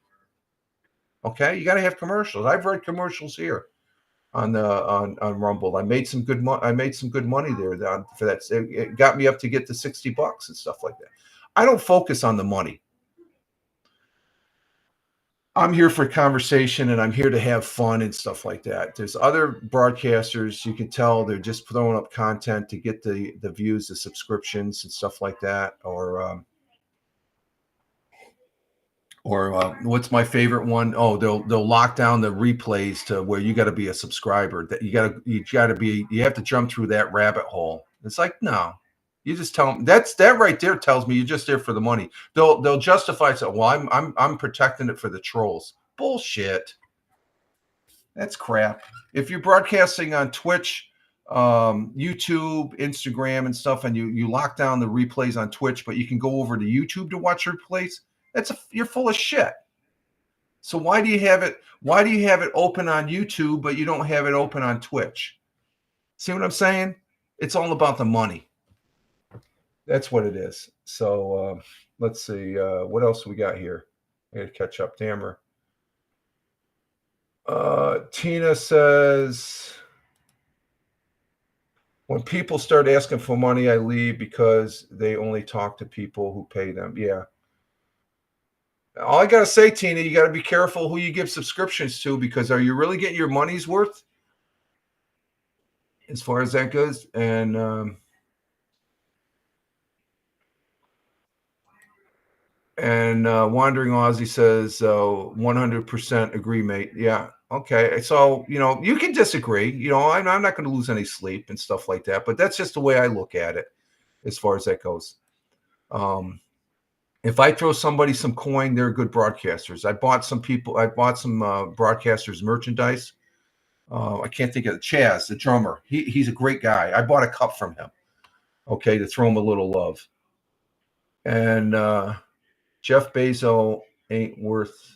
Okay, you got to have commercials. I've read commercials here on Rumble. I made some good money. I made some good money there for that. It got me up to get to $60 and stuff like that. I don't focus on the money. I'm here for conversation, and I'm here to have fun and stuff like that. There's other broadcasters, you can tell they're just throwing up content to get the views, the subscriptions and stuff like that. Or what's my favorite one? Oh, they'll lock down the replays to where you got to be a subscriber. That you have to jump through that rabbit hole. It's like, no, you just tell them that right there tells me you're just there for the money. They'll justify it. Well, I'm protecting it for the trolls. Bullshit. That's crap. If you're broadcasting on Twitch, YouTube, Instagram, and stuff, and you lock down the replays on Twitch, but you can go over to YouTube to watch replays. You're full of shit. So why do you have it? Why do you have it open on YouTube, but you don't have it open on Twitch? See what I'm saying? It's all about the money. That's what it is. So let's see. What else we got here? I got to catch up. Dammer. Tina says, When people start asking for money, I leave because they only talk to people who pay them. Yeah. All I got to say, Tina, you got to be careful who you give subscriptions to, because are you really getting your money's worth as far as that goes? And Wandering Aussie says 100% agree, mate. Yeah. Okay. So, you can disagree. I'm not going to lose any sleep and stuff like that, but that's just the way I look at it as far as that goes. If I throw somebody some coin, they're good broadcasters. I bought some broadcasters merchandise. I can't think of it. Chaz, the drummer. He's a great guy. I bought a cup from him. Okay, to throw him a little love. And Jeff Bezos ain't worth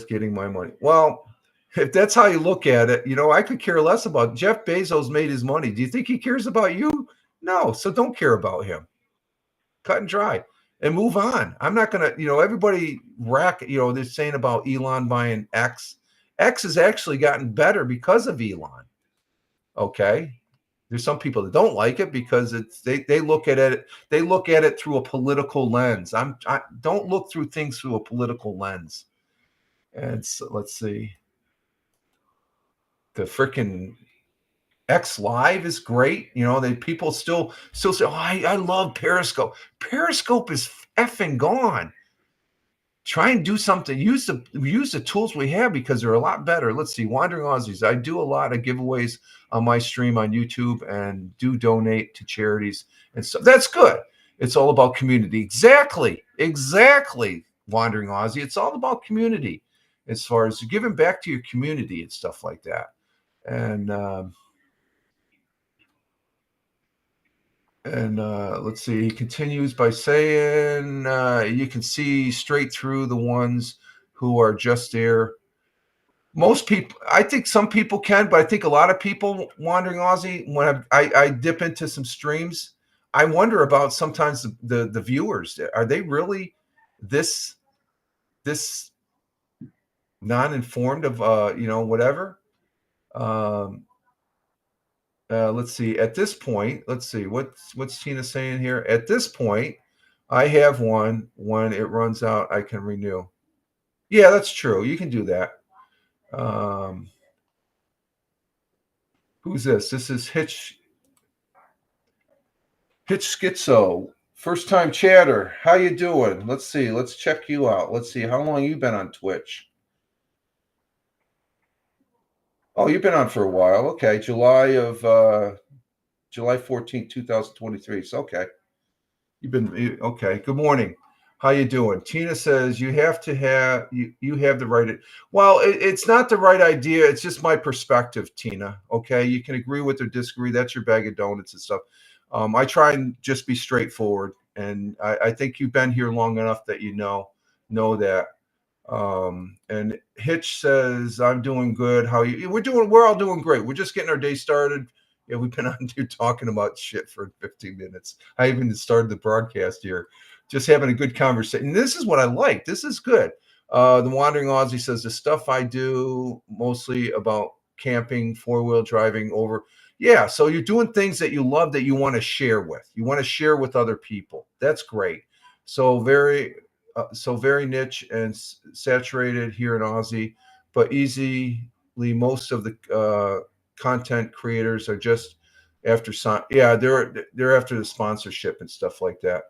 getting my money. Well, if that's how you look at it, I could care less about Jeff Bezos. Made his money. Do you think he cares about you? No. So don't care about him. Cut and dry and move on. I'm not going to, everybody they're saying about Elon buying X. X has actually gotten better because of Elon. Okay. There's some people that don't like it because they look at it through a political lens. I don't look through things through a political lens. And so let's see. The freaking X Live is great. People still say, "Oh, I love Periscope." Periscope is effing gone. Try and do something. Use the tools we have, because they're a lot better. Let's see. Wandering Aussies. I do a lot of giveaways on my stream on YouTube and do donate to charities, and so that's good. It's all about community. Exactly. Wandering Aussie. It's all about community, as far as giving back to your community and stuff like that. And let's see, he continues by saying, you can see straight through the ones who are just there. Most people, I think some people can, but I think a lot of people, Wandering Aussie, when I dip into some streams, I wonder about sometimes the viewers. Are they really this non-informed of, whatever? Let's see. At this point, let's see what's Tina saying here. At this point, I have one. When it runs out, I can renew. Yeah, that's true. You can do that. Who's this? This is Hitch Schizo. First time chatter. How you doing? Let's see. Let's check you out. Let's see. How long you been on Twitch? Oh, you've been on for a while. Okay. July 14th, 2023. So, okay. Okay. Good morning. How you doing? Tina says you have to have you have the right. Well, it's not the right idea. It's just my perspective, Tina. Okay. You can agree with or disagree. That's your bag of donuts and stuff. I try and just be straightforward. And I think you've been here long enough that know that. And Hitch says, I'm doing good. We're all doing great. We're just getting our day started. Yeah, we've been on here talking about shit for 15 minutes. I even started the broadcast here, just having a good conversation. This is what I like. This is good. The Wandering Aussie says, the stuff I do mostly about camping, 4-wheel driving over. Yeah, so you're doing things that you love that you want to share with. You want to share with other people. That's great. So very niche and saturated here in Aussie, but easily most of the content creators are just after they're after the sponsorship and stuff like that.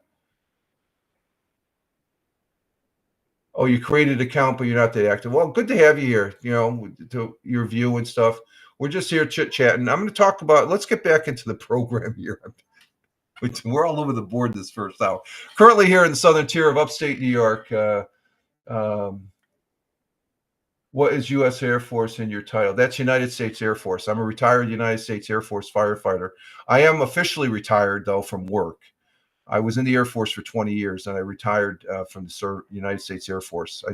Oh, you created an account, but you're not that active. Well, good to have you here, to your view and stuff. We're just here chit-chatting. I'm going to talk about, let's get back into the program here. We're all over the board this first hour. Currently here in the southern tier of upstate New York, what is U.S. Air Force in your title? That's United States Air Force. I'm a retired United States Air Force firefighter. I am officially retired, though, from work. I was in the Air Force for 20 years, and I retired from the United States Air Force,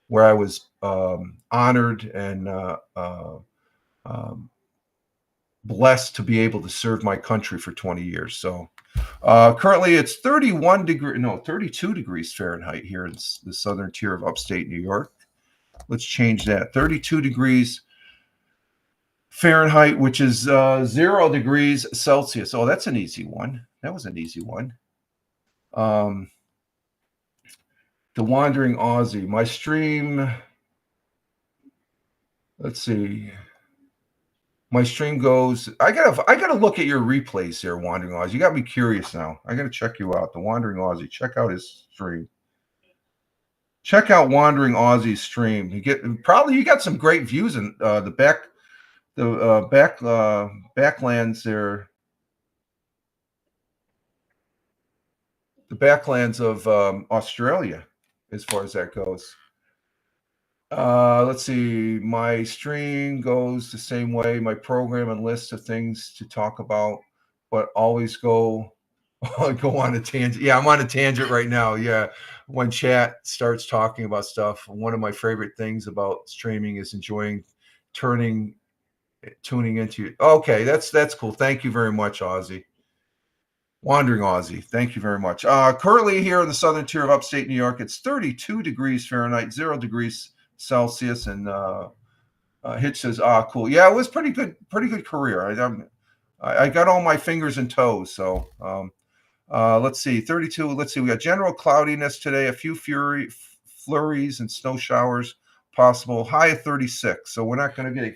where I was honored and blessed to be able to serve my country for 20 years. So currently it's 32 degrees Fahrenheit here in the southern tier of upstate New York. Let's change that. 32 degrees Fahrenheit, which is 0 degrees Celsius. Oh, that's an easy one. That was an easy one. The Wandering Aussie. My stream, let's see. My stream goes. I gotta look at your replays here, Wandering Aussie. You got me curious now. I gotta check you out. The Wandering Aussie. Check out his stream. Check out Wandering Aussie's stream. You got some great views in the backlands there. The backlands of Australia, as far as that goes. Let's see. My stream goes the same way. My program and list of things to talk about, but always go on a tangent. Yeah, I'm on a tangent right now. Yeah, when chat starts talking about stuff, one of my favorite things about streaming is enjoying tuning into. Okay, that's cool. Thank you very much, Aussie. Wandering Aussie, thank you very much. Currently here in the southern tier of upstate New York, it's 32 degrees Fahrenheit, 0 degrees Celsius, and Hitch says, cool. Yeah, it was pretty good career. I got all my fingers and toes. So let's see, 32. Let's see, we got general cloudiness today, a few flurries and snow showers possible. High of 36, so we're not going to get a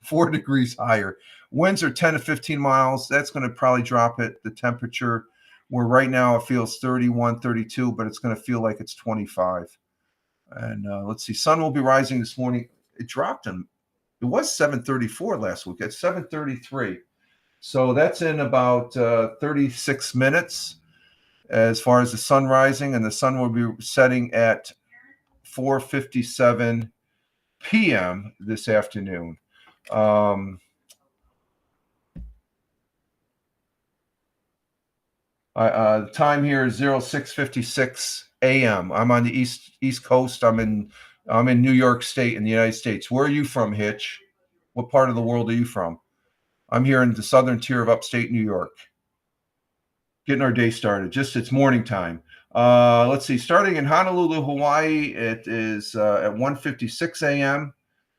4 degrees higher. Winds are 10 to 15 miles. That's going to probably drop it. The temperature, where right now it feels 31, 32, but it's going to feel like it's 25. And let's see, sun will be rising this morning. It dropped it was 7:34 last week. It's 7:33. So that's in about 36 minutes as far as the sun rising, and the sun will be setting at 4:57 p.m. this afternoon. The time here is 06:56 a.m. I'm on the East Coast. I'm in New York State in the United States. Where are you from, Hitch? What part of the world are you from? I'm here in the southern tier of upstate New York. Getting our day started. It's morning time. Let's see. Starting in Honolulu, Hawaii, it is at 1:56 a.m.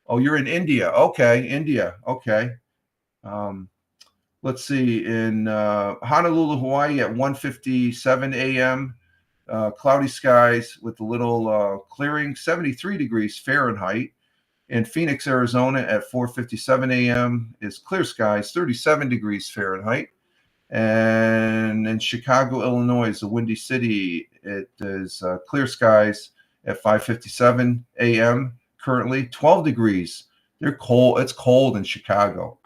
Oh, you're in India. Okay, India. Okay. Let's see. In Honolulu, Hawaii, at 1:57 a.m. Cloudy skies with a little clearing, 73 degrees Fahrenheit. In Phoenix, Arizona, at 4:57 a.m. is clear skies, 37 degrees Fahrenheit. And in Chicago, Illinois, the Windy City, it is clear skies at 5:57 a.m. Currently, 12 degrees. They're cold. It's cold in Chicago.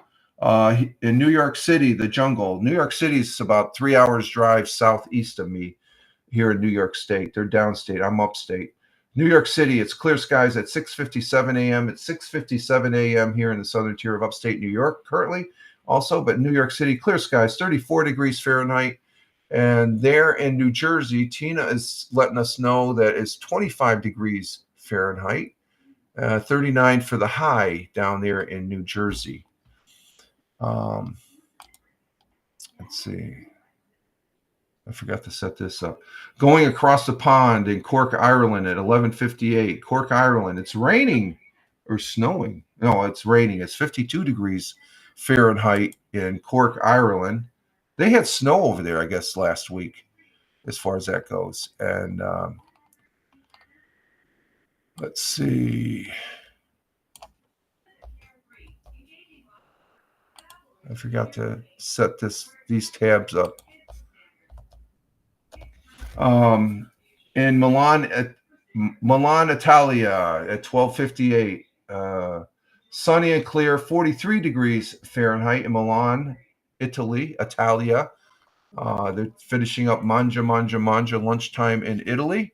In New York City, the jungle. New York City is about 3 hours drive southeast of me here in New York State. They're downstate. I'm upstate. New York City, it's clear skies at 6:57 a.m. It's 6:57 a.m. here in the southern tier of upstate New York currently also, but New York City, clear skies, 34 degrees Fahrenheit. And there in New Jersey, Tina is letting us know that it's 25 degrees Fahrenheit, 39 for the high down there in New Jersey. Let's see. I forgot to set this up. Going across the pond in Cork, Ireland at 11:58. Cork, Ireland. It's raining or snowing. No, it's raining. It's 52 degrees Fahrenheit in Cork, Ireland. They had snow over there, I guess, last week, as far as that goes. And let's see. I forgot to set these tabs up. In Milan, Italia at 12:58. Sunny and clear, 43 degrees Fahrenheit in Milan, Italia. They're finishing up Mangia lunchtime in Italy.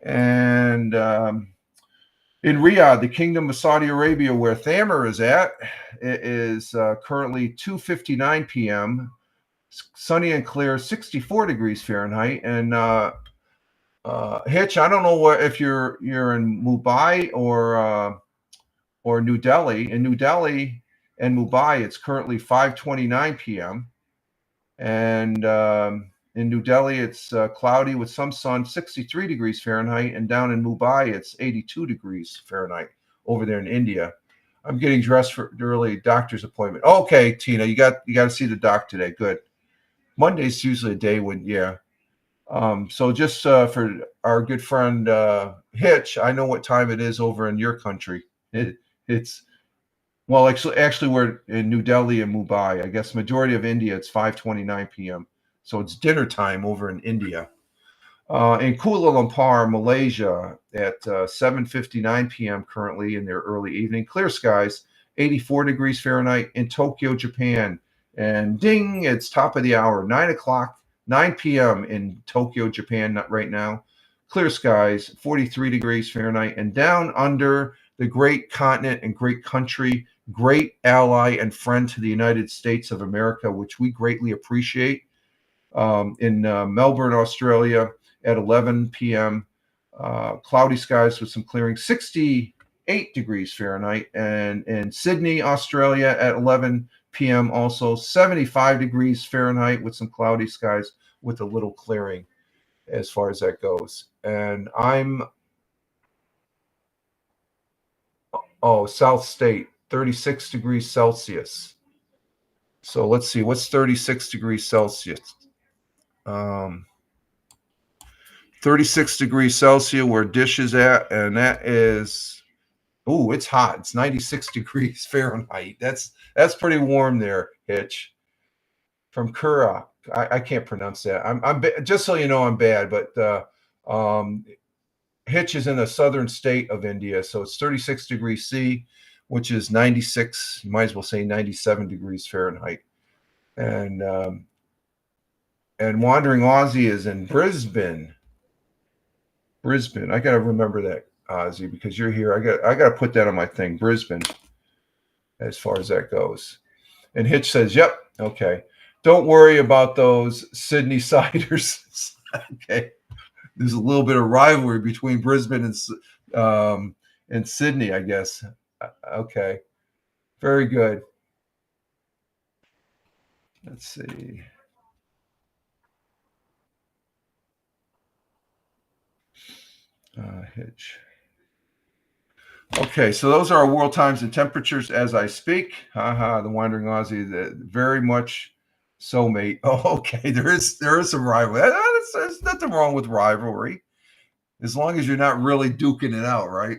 And in Riyadh, the Kingdom of Saudi Arabia, where Thamer is at, it is currently 2:59 p.m. Sunny and clear, 64 degrees Fahrenheit. And Hitch, I don't know if you're in Mumbai or New Delhi. In New Delhi and Mumbai, it's currently 5:29 p.m. And in New Delhi, it's cloudy with some sun, 63 degrees Fahrenheit. And down in Mumbai, it's 82 degrees Fahrenheit over there in India. I'm getting dressed for the early doctor's appointment. Okay, Tina, you got to see the doc today. Good. Monday's usually a day when, yeah. So just for our good friend Hitch, I know what time it is over in your country. It's well, actually, we're in New Delhi and Mumbai. I guess majority of India, it's 5:29 p.m. So it's dinner time over in India. In Kuala Lumpur, Malaysia, at 7:59 p.m. currently in their early evening, clear skies, 84 degrees Fahrenheit. In Tokyo, Japan, and ding, it's top of the hour, 9 p.m. in Tokyo, Japan, right now, clear skies, 43 degrees Fahrenheit. And down under the great continent and great country, great ally and friend to the United States of America, which we greatly appreciate, in Melbourne, Australia, at 11 p.m. Cloudy skies with some clearing, 68 degrees Fahrenheit. And in Sydney, Australia, at 11 p.m. also 75 degrees Fahrenheit with some cloudy skies with a little clearing as far as that goes. And I'm, South State, 36 degrees Celsius. So let's see, what's 36 degrees Celsius? 36 degrees Celsius where Dish is at, and that is, it's hot. It's 96 degrees Fahrenheit. That's pretty warm there, Hitch. From Kura, I can't pronounce that. I'm just so you know, I'm bad, but Hitch is in the southern state of India, so it's 36 degrees C, which is 96. You might as well say 97 degrees Fahrenheit. And Wandering Aussie is in Brisbane. I got to remember that, Ozzy, because you're here. I got to put that on my thing, Brisbane, as far as that goes. And Hitch says, yep, okay. Don't worry about those Sydney ciders. Okay. There's a little bit of rivalry between Brisbane and Sydney, I guess. Okay. Very good. Let's see. Hitch. Okay, so those are our world times and temperatures as I speak. Haha, the Wandering Aussie, very much so, mate. Oh, okay, there is some rivalry. There's nothing wrong with rivalry, as long as you're not really duking it out, right?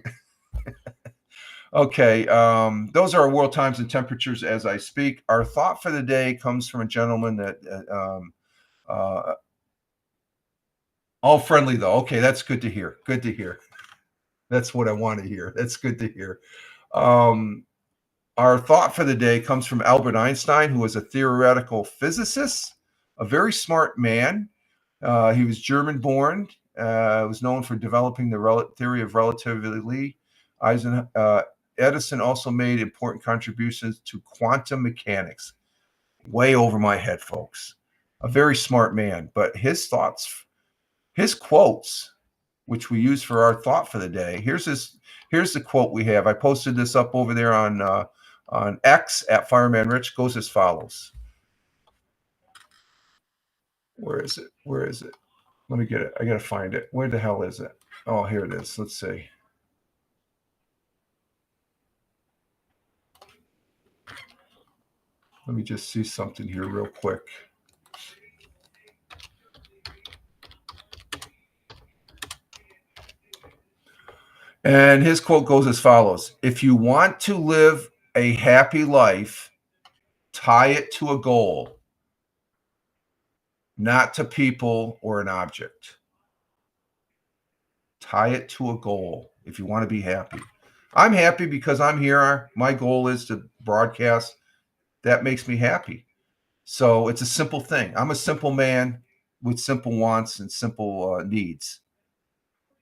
Okay, those are our world times and temperatures as I speak. Our thought for the day comes from a gentleman that all friendly though. Okay, that's good to hear. Good to hear. That's what I want to hear. That's good to hear. Our thought for the day comes from Albert Einstein, who was a theoretical physicist, a very smart man. He was German-born, was known for developing the theory of relativity. Edison also made important contributions to quantum mechanics. Way over my head, folks. A very smart man, but his thoughts, his quotes, which we use for our thought for the day. Here's the quote we have. I posted this up over there on X at Fireman Rich. Goes as follows. Where is it? Let me get it. I got to find it. Where the hell is it? Oh, here it is. Let's see. Let me just see something here real quick. And his quote goes as follows. If you want to live a happy life, tie it to a goal, not to people or an object. Tie it to a goal if you want to be happy. I'm happy because I'm here. My goal is to broadcast. That makes me happy. So it's a simple thing. I'm a simple man with simple wants and simple needs.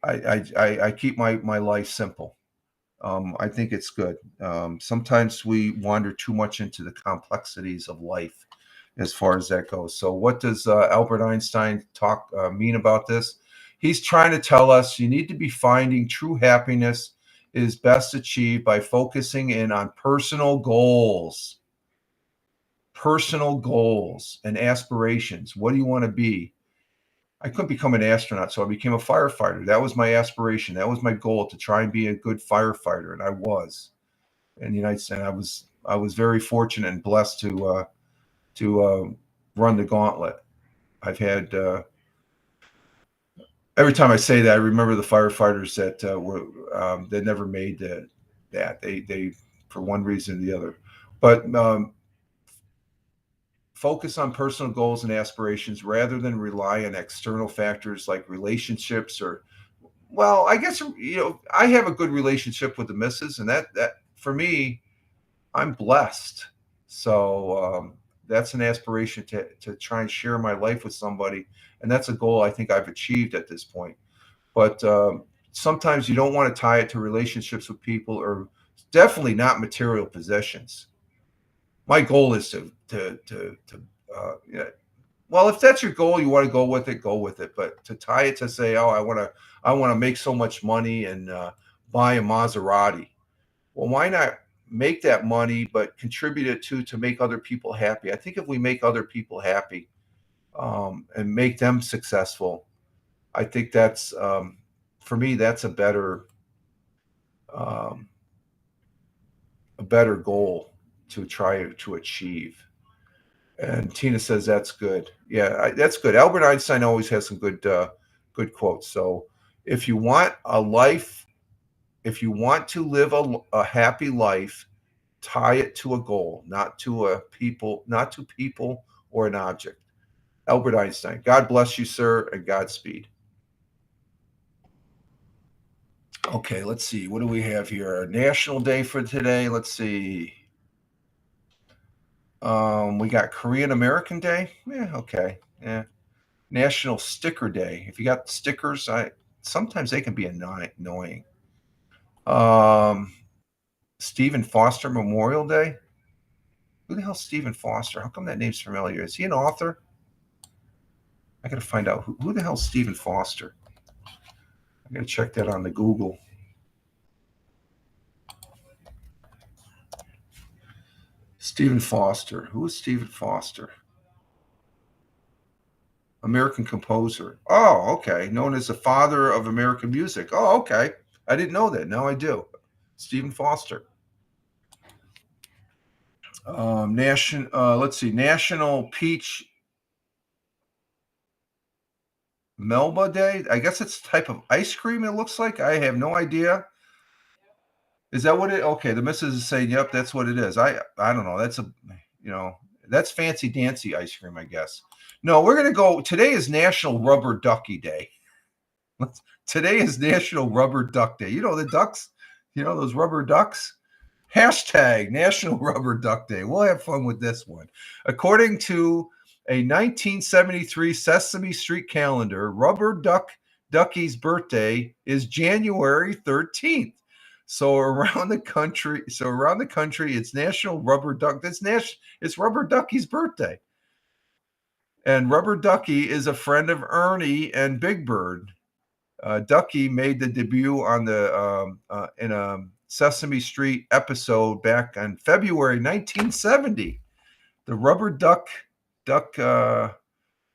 I keep my life simple. I think it's good. Sometimes we wander too much into the complexities of life as far as that goes. So what does Albert Einstein mean about this? He's trying to tell us you need to be finding true happiness is best achieved by focusing in on personal goals and aspirations. What do you want to be? I couldn't become an astronaut, so I became a firefighter. That was my aspiration. That was my goal, to try and be a good firefighter, and I was. in the United States. I was very fortunate and blessed to run the gauntlet. I've had every time I say that, I remember the firefighters that were that never made that they for one reason or the other. But focus on personal goals and aspirations rather than rely on external factors like relationships or, well, I guess, I have a good relationship with the missus, and that for me, I'm blessed. So that's an aspiration to try and share my life with somebody, and that's a goal I think I've achieved at this point. But sometimes you don't want to tie it to relationships with people, or definitely not material possessions. My goal is yeah, well, if that's your goal, you want to go with it, go with it. But to tie it to say, oh, I want to make so much money and buy a Maserati. Well, why not make that money, but contribute it to make other people happy? I think if we make other people happy and make them successful, I think that's for me, that's um, a better goal to try to achieve. And Tina says that's good. Yeah, that's good. Albert Einstein always has some good quotes. So if you want a life, if you want to live a happy life, tie it to a goal, not to people or an object. Albert Einstein. God bless you, sir, and Godspeed. Okay, let's see. What do we have here? National Day for today. Let's see. We got Korean American Day. Yeah, okay. Yeah. National Sticker Day. If you got stickers, sometimes they can be annoying. Stephen Foster Memorial Day. Who the hell's Stephen Foster? How come that name's familiar? Is he an author? I got to find out who the hell's Stephen Foster. I got to check that on the Google. Stephen Foster. Who is Stephen Foster? American composer. Oh, okay. Known as the father of American music. Oh, okay. I didn't know that. Now I do. Stephen Foster. Let's see. National Peach Melba Day. I guess it's a type of ice cream. It looks like. I have no idea. Is that what it? Okay, the missus is saying, "Yep, that's what it is." I don't know. That's that's fancy dancy ice cream, I guess. No, we're gonna go. Today is National Rubber Ducky Day. Today is National Rubber Duck Day. You know the ducks. You know those rubber ducks. Hashtag National Rubber Duck Day. We'll have fun with this one. According to a 1973 Sesame Street calendar, Rubber Ducky's birthday is January 13th. So around the country, it's National Rubber Duck. It's Rubber Ducky's birthday. And Rubber Ducky is a friend of Ernie and Big Bird. Ducky made the debut on in a Sesame Street episode back on February 1970. The rubber duck,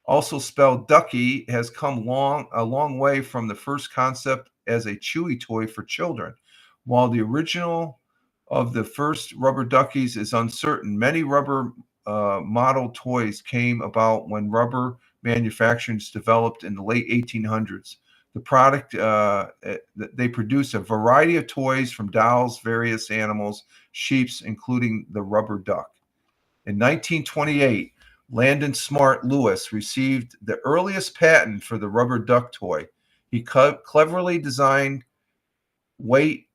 also spelled Ducky, has come a long way from the first concept as a chewy toy for children. While the original of the first rubber duckies is uncertain, many rubber model toys came about when rubber manufacturing developed in the late 1800s. The product, they produce a variety of toys from dolls, various animals, sheeps, including the rubber duck. In 1928, Landon Smart Lewis received the earliest patent for the rubber duck toy. He cleverly designed weight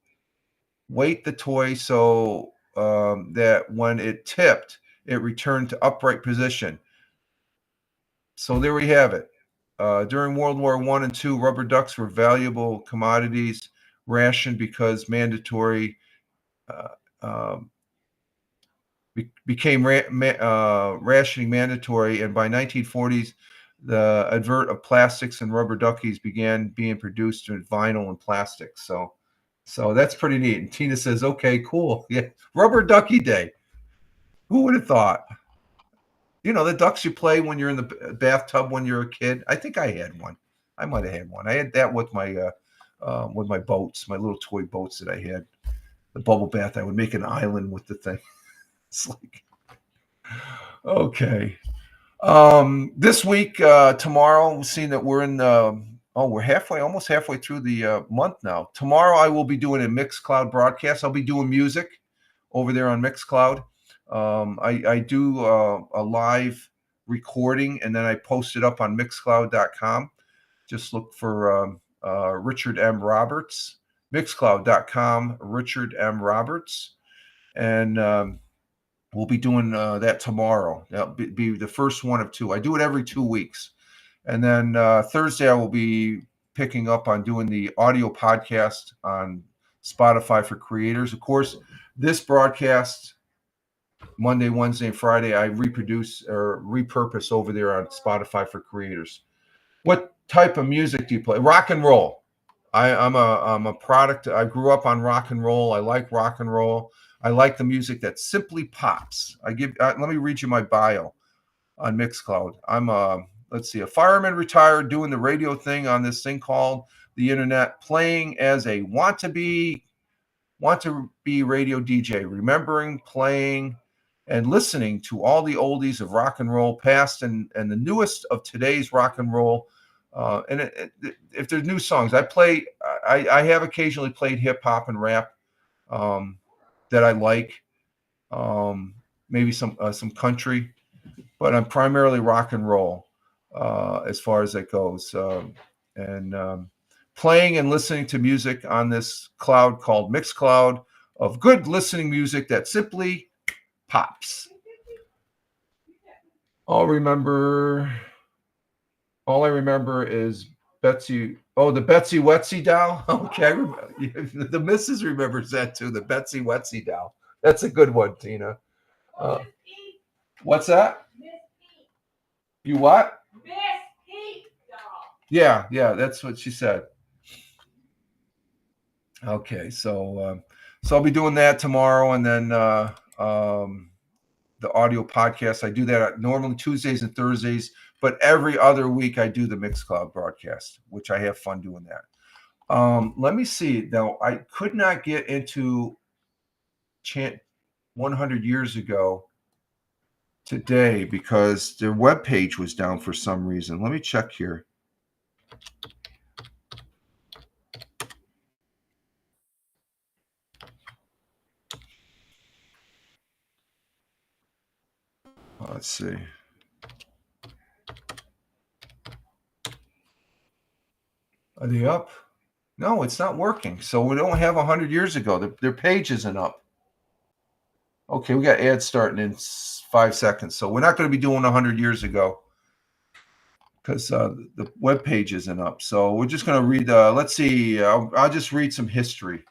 the toy so that when it tipped, it returned to upright position. So there we have it. During World War I and II, rubber ducks were valuable commodities, rationed because mandatory became rationing mandatory, and by 1940s, the advert of plastics and rubber duckies began being produced in vinyl and plastic. So that's pretty neat. And Tina says, "Okay, cool, yeah, Rubber Ducky Day." Who would have thought? You know, the ducks you play when you're in the bathtub when you're a kid. I think I had one. I might have had one. I had that with my boats, my little toy boats that I had. the bubble bath. I would make an island with the thing. It's like, okay. This week, tomorrow, seeing that we're in we're almost halfway through the month now. Tomorrow, I will be doing a Mixcloud broadcast. I'll be doing music over there on Mixcloud. I do a live recording, and then I post it up on Mixcloud.com. Just look for Richard M. Roberts, Mixcloud.com, Richard M. Roberts, and we'll be doing that tomorrow. That'll be the first one of two. I do it every 2 weeks. And then Thursday, I will be picking up on doing the audio podcast on Spotify for creators. Of course, this broadcast, Monday, Wednesday, and Friday, I reproduce or repurpose over there on Spotify for creators. What type of music do you play? Rock and roll. I'm a product. I grew up on rock and roll. I like rock and roll. I like the music that simply pops. Let me read you my bio on Mixcloud. I'm a fireman retired, doing the radio thing on this thing called the internet, playing as a want to be radio DJ, remembering playing and listening to all the oldies of rock and roll, past and the newest of today's rock and roll. If there's new songs, I have occasionally played hip hop and rap that I like, maybe some country, but I'm primarily rock and roll as far as that goes. Playing and listening to music on this cloud called Mixcloud of good listening music that simply pops. All I remember is Betsy. Oh, the Betsy Wetsy doll. Okay, the missus remembers that too. The Betsy Wetsy doll. That's a good one, Tina. What's that? You what? Yeah, that's what she said. Okay, so I'll be doing that tomorrow, and then the audio podcast. I do that normally Tuesdays and Thursdays, but every other week I do the Mixcloud broadcast, which I have fun doing that. Let me see. Now, I could not get into Chant 100 years ago today because their webpage was down for some reason. Let me check here. Let's see. Are they up? No, it's not working. So we don't have 100 years ago. Their page isn't up. Okay, we got ads starting in 5 seconds. So we're not going to be doing 100 years ago because the web page isn't up. So we're just going to read. Let's see. I'll just read some history.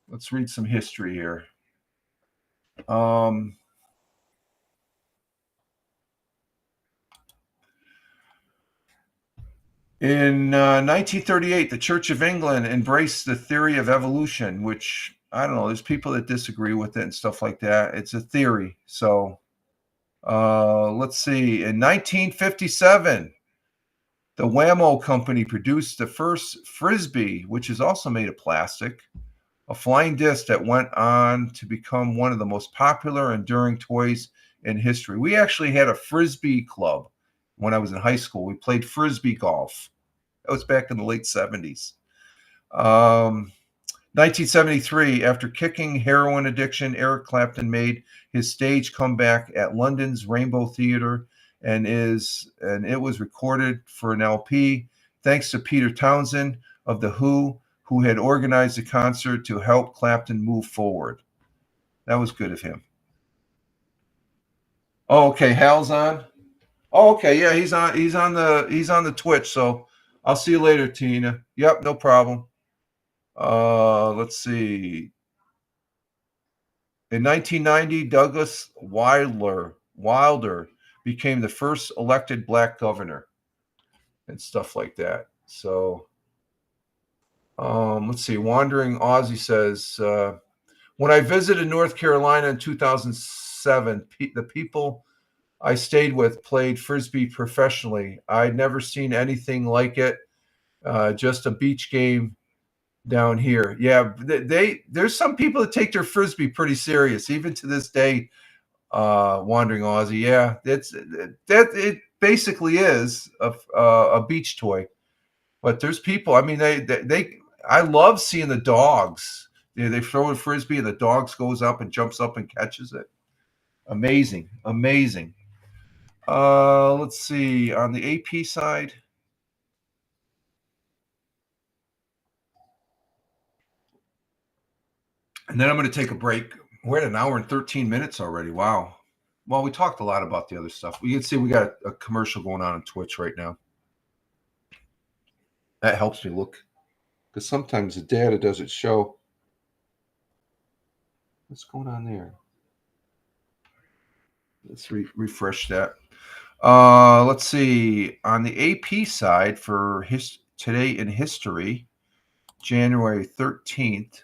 Let's read some history here. In 1938, the Church of England embraced the theory of evolution, which, I don't know, there's people that disagree with it and stuff like that. It's a theory. So let's see. In 1957, the Wham-O company produced the first Frisbee, which is also made of plastic, a flying disc that went on to become one of the most popular and enduring toys in history. We actually had a Frisbee club when I was in high school. We played Frisbee golf. That was back in the late 70s. 1973, after kicking heroin addiction, Eric Clapton made his stage comeback at London's Rainbow Theatre, and it was recorded for an LP, thanks to Peter Townsend of The Who had organized the concert to help Clapton move forward. That was good of him. Oh, okay, Hal's on. Oh, okay, yeah, he's on the Twitch. So I'll see you later, Tina. Yep, no problem. Let's see. In 1990, Douglas Wilder became the first elected black governor and stuff like that. So let's see. Wandering Aussie says, when I visited North Carolina in 2007, the people I stayed with played Frisbee professionally. I'd never seen anything like it. Just a beach game down here. Yeah, there's some people that take their frisbee pretty serious, even to this day. Wandering Aussie, yeah, that it basically is a beach toy. But there's people. I mean, they I love seeing the dogs. They throw a frisbee and the dogs goes up and jumps up and catches it. Amazing, amazing. Let's see on the AP side. And then I'm going to take a break. We're at an hour and 13 minutes already. Wow. Well, we talked a lot about the other stuff. You can see we got a commercial going on Twitch right now. That helps me look, because sometimes the data doesn't show. What's going on there? Let's refresh that. Let's see. On the AP side for today in history, January 13th.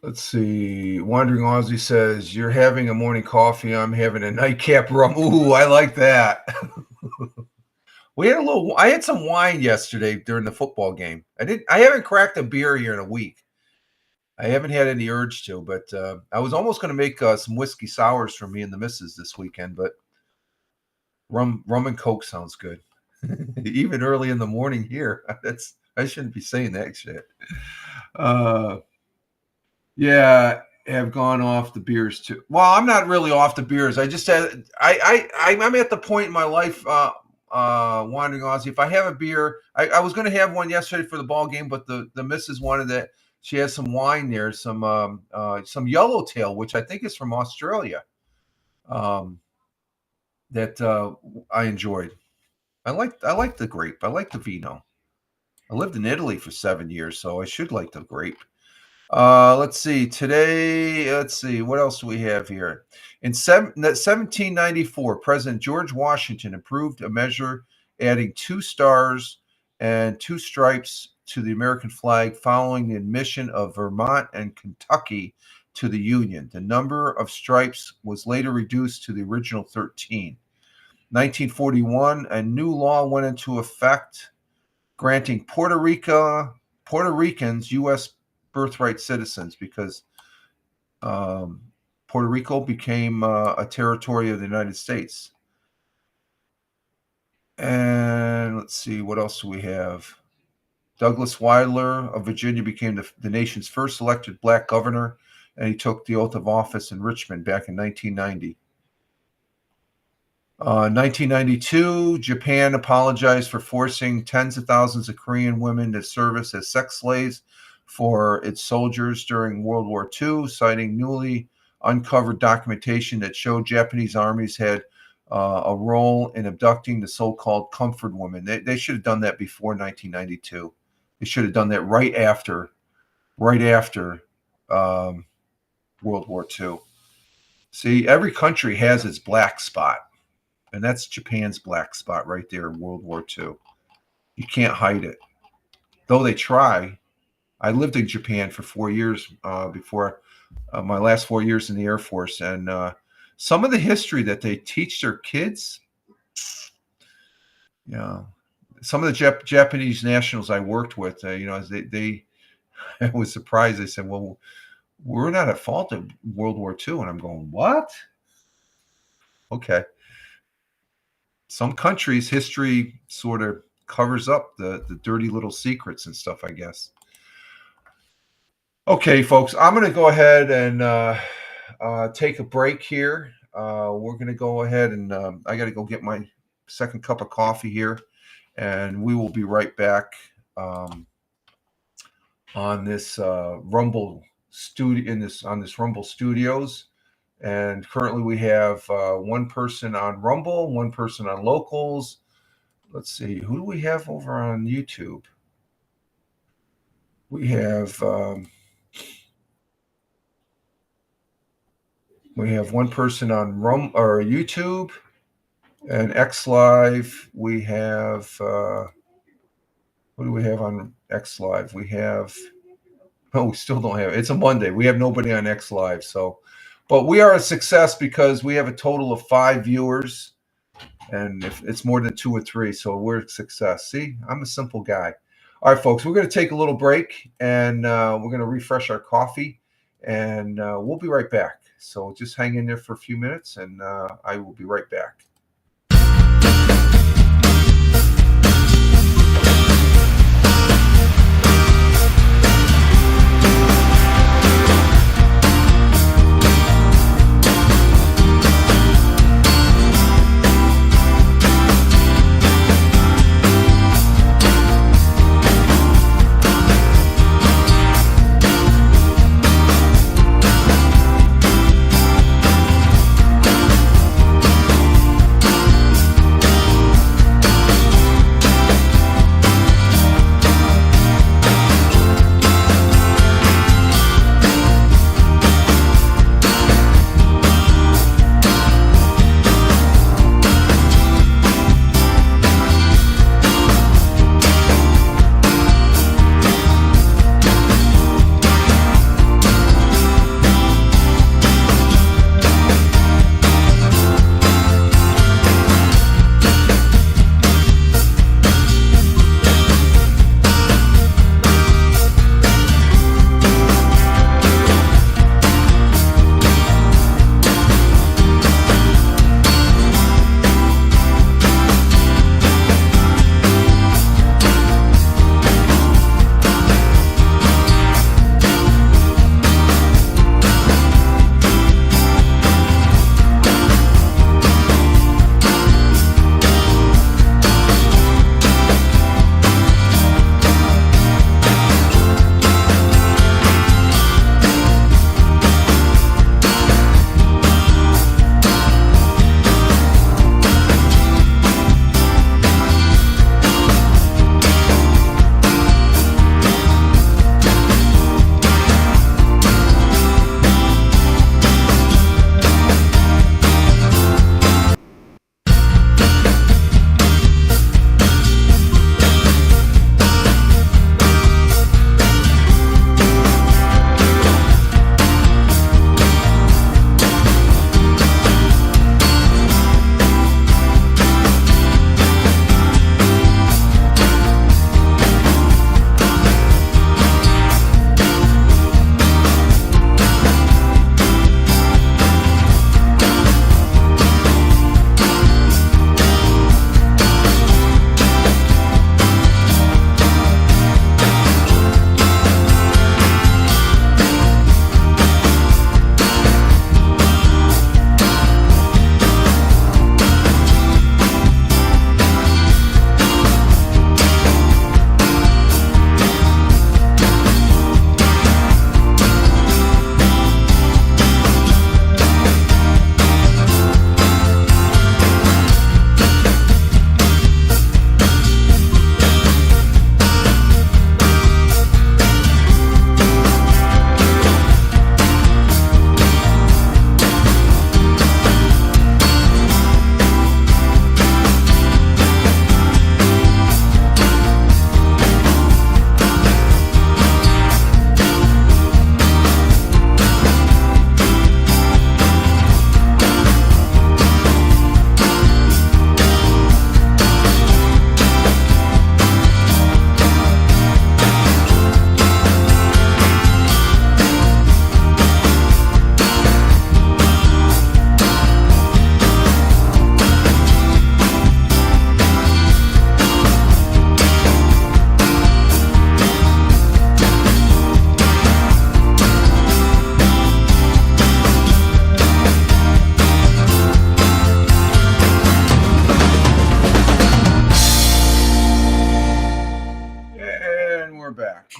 Let's see. Wandering Aussie says, "You're having a morning coffee. I'm having a nightcap rum." Ooh, I like that. I had some wine yesterday during the football game. I haven't cracked a beer here in a week. I haven't had any urge to, but I was almost going to make some whiskey sours for me and the missus this weekend, but rum and Coke sounds good. Even early in the morning here. I shouldn't be saying that shit. Yeah, have gone off the beers too. Well, I'm not really off the beers. I just said I'm at the point in my life, Wandering Aussie. If I have a beer, I was going to have one yesterday for the ball game, but the missus wanted that. She has some wine there, some Yellowtail, which I think is from Australia. That I enjoyed. I like the grape. I like the vino. I lived in Italy for 7 years, so I should like the grape. Let's see. Today, let's see. What else do we have here? In 1794, President George Washington approved a measure adding 2 stars and 2 stripes to the American flag following the admission of Vermont and Kentucky to the Union. The number of stripes was later reduced to the original 13. 1941, a new law went into effect granting Puerto Ricans U.S. birthright citizens because Puerto Rico became a territory of the United States. And let's see, what else do we have? Douglas Wilder of Virginia became the nation's first elected black governor, and he took the oath of office in Richmond back in 1990. 1992, Japan apologized for forcing tens of thousands of Korean women to service as sex slaves for its soldiers during World War II, citing newly uncovered documentation that showed Japanese armies had a role in abducting the so-called comfort women. They should have done that before 1992. They should have done that right after World War II. See, every country has its black spot. And that's Japan's black spot right there in World War II. You can't hide it. Though they try. I lived in Japan for 4 years before my last 4 years in the Air Force. And some of the history that they teach their kids, some of the Japanese nationals I worked with, they I was surprised. They said, well, we're not at fault of World War II. And I'm going, what? Okay. Some countries' history sort of covers up the dirty little secrets and stuff, I guess. Okay, folks, I'm going to go ahead and take a break here. We're going to go ahead and I got to go get my second cup of coffee here, and we will be right back on this Rumble studio on this Rumble Studios. And currently we have one person on Rumble, one person on Locals. Let's see, who do we have over on YouTube? We have one person on YouTube and X Live. We have what do we have on X Live? We still don't have. It's a Monday. We have nobody on X Live, so But we are a success because we have a total of 5 viewers, and if it's more than 2 or 3, so we're a success. See, I'm a simple guy. All right, folks, we're going to take a little break, and we're going to refresh our coffee, and we'll be right back. So just hang in there for a few minutes, and I will be right back.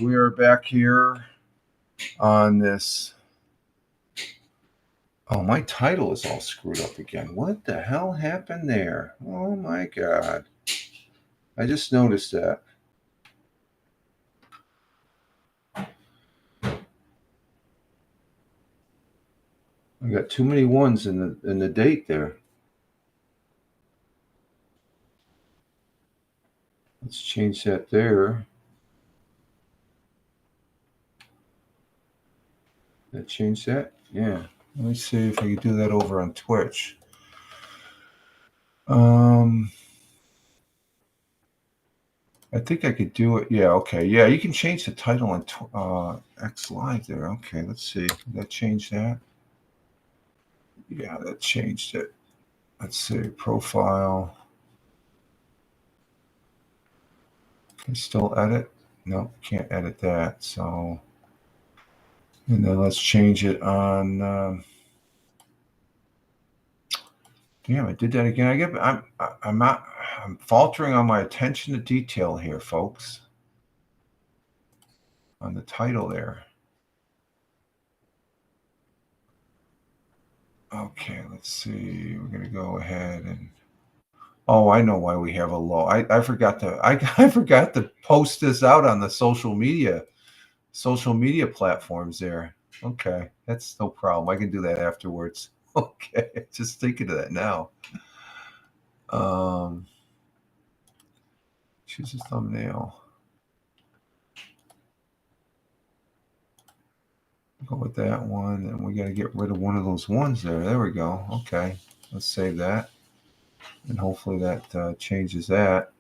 We are back here on this. Oh, my title is all screwed up again. What the hell happened there? Oh my God. I just noticed that. I got too many ones in the date there. Let's change that there. That change that? Yeah. Let me see if I can do that over on Twitch. I think I could do it. Yeah, okay. Yeah, you can change the title on X Live there. Okay, let's see. Did that change that? Yeah, that changed it. Let's see. Profile. Can still edit? No, can't edit that. So, and then let's change it on. Damn, I did that again. I'm faltering on my attention to detail here, folks. On the title there. Okay, let's see. We're gonna go ahead and. Oh, I know why we have a low. I forgot to. I forgot to post this out on the social media platforms there. Okay, that's no problem. I can do that afterwards. Okay, just thinking of that now. Choose a thumbnail. Go with that one, and we got to get rid of one of those ones there. There we go. Okay, let's save that, and hopefully that changes that.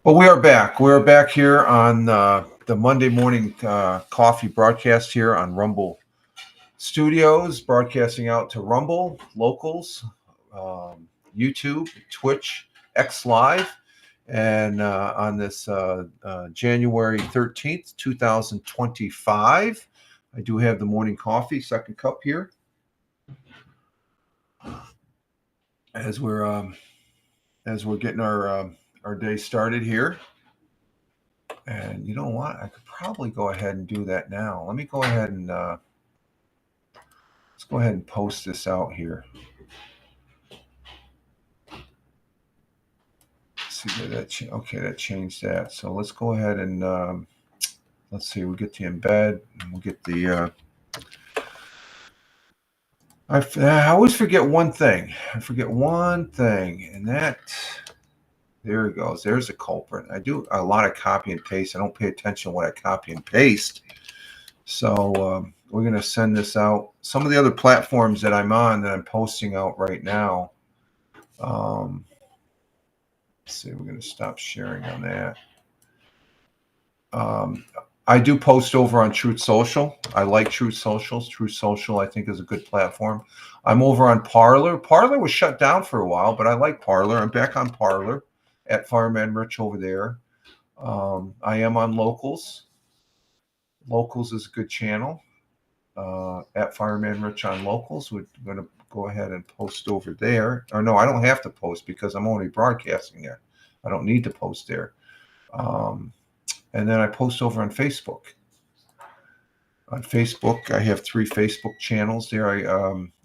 But we are back. We're back here on the Monday morning coffee broadcast here on Rumble Studios, broadcasting out to Rumble, locals, YouTube, Twitch, X Live, and on this January 13th, 2025. I do have the morning coffee, second cup here, as we're getting our day started here. And you know what? I could probably go ahead and do that now. Let me go ahead and let's go ahead and post this out here. See that okay, that changed that. So let's go ahead and let's see. We'll get the embed, and we'll get the. I always forget one thing. I forget one thing, and that. There it goes. There's a culprit. I do a lot of copy and paste. I don't pay attention to what I copy and paste. So we're going to send this out. Some of the other platforms that I'm on that I'm posting out right now. Let's see. We're going to stop sharing on that. I do post over on Truth Social. I like Truth Social. Truth Social, I think, is a good platform. I'm over on Parler. Parler was shut down for a while, but I like Parler. I'm back on Parler at Fireman Rich over there. I am on Locals. Locals is a good channel. At Fireman Rich on Locals. We're going to go ahead and post over there. Or no, I don't have to post because I'm only broadcasting there. I don't need to post there. And then I post over on Facebook. On Facebook, I have 3 Facebook channels there.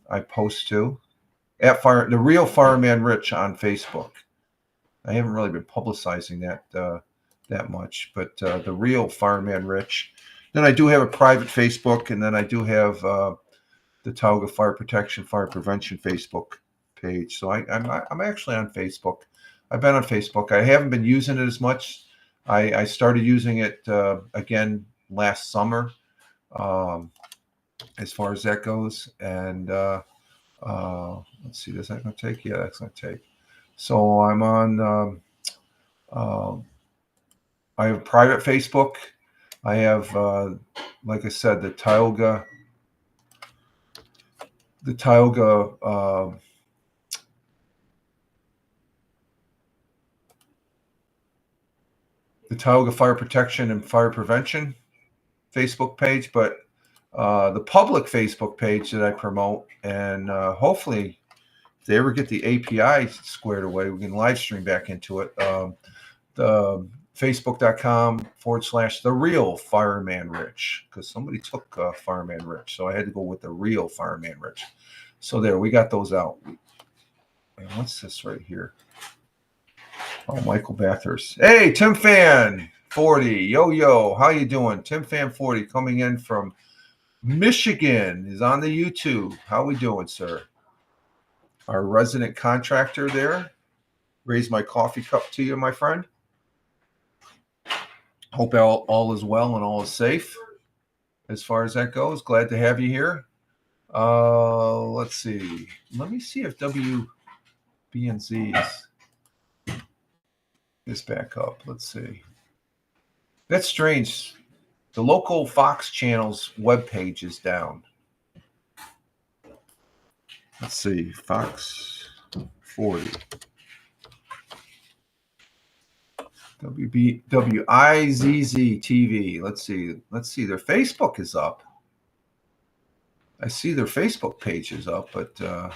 I post to at the Real Fireman Rich on Facebook. I haven't really been publicizing that much, but the Real Fireman Rich. Then I do have a private Facebook, and then I do have the Tauga Fire Protection, Fire Prevention Facebook page. So I'm actually on Facebook. I've been on Facebook. I haven't been using it as much. I started using it again last summer, as far as that goes. And let's see, is that going to take? Yeah, that's going to take. So I'm on. I have private Facebook. I have, like I said, the Tauga Fire Protection and Fire Prevention Facebook page, but the public Facebook page that I promote, and hopefully, if they ever get the API squared away, we can live stream back into it. The Facebook.com/The Real Fireman Rich, because somebody took Fireman Rich, so I had to go with The Real Fireman Rich. So there, we got those out. And what's this right here? Oh, Michael Bathurst. Hey, Tim Fan 40. Yo, how you doing? Tim Fan 40 coming in from Michigan is on the YouTube. How we doing, sir? Our resident contractor there. Raise my coffee cup to you, my friend. Hope all is well and all is safe as far as that goes. Glad to have you here. Let's see. Let me see if WBNZ is back up. Let's see. That's strange. The local Fox channel's webpage is down. Let's see. Fox 40. WIZZ TV. Let's see. Their Facebook is up. I see their Facebook page is up, but the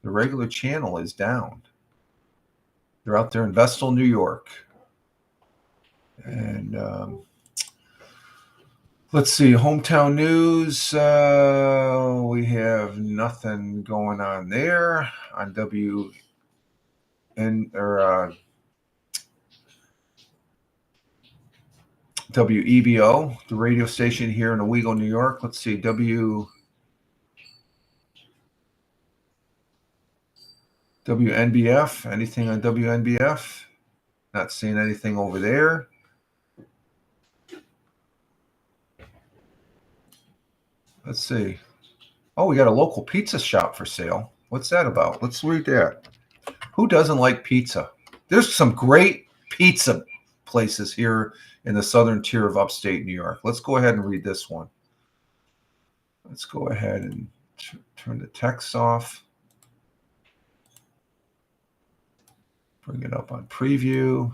regular channel is down. They're out there in Vestal, New York. And let's see. Hometown news. We have nothing going on there on WEBO, the radio station here in Owego, New York. Let's see, WNBF. Anything on WNBF? Not seeing anything over there. Let's see. Oh, we got a local pizza shop for sale. What's that about? Let's read that. Who doesn't like pizza? There's some great pizza places here in the southern tier of upstate New York. Let's go ahead and read this one. Let's go ahead and turn the text off. Bring it up on preview.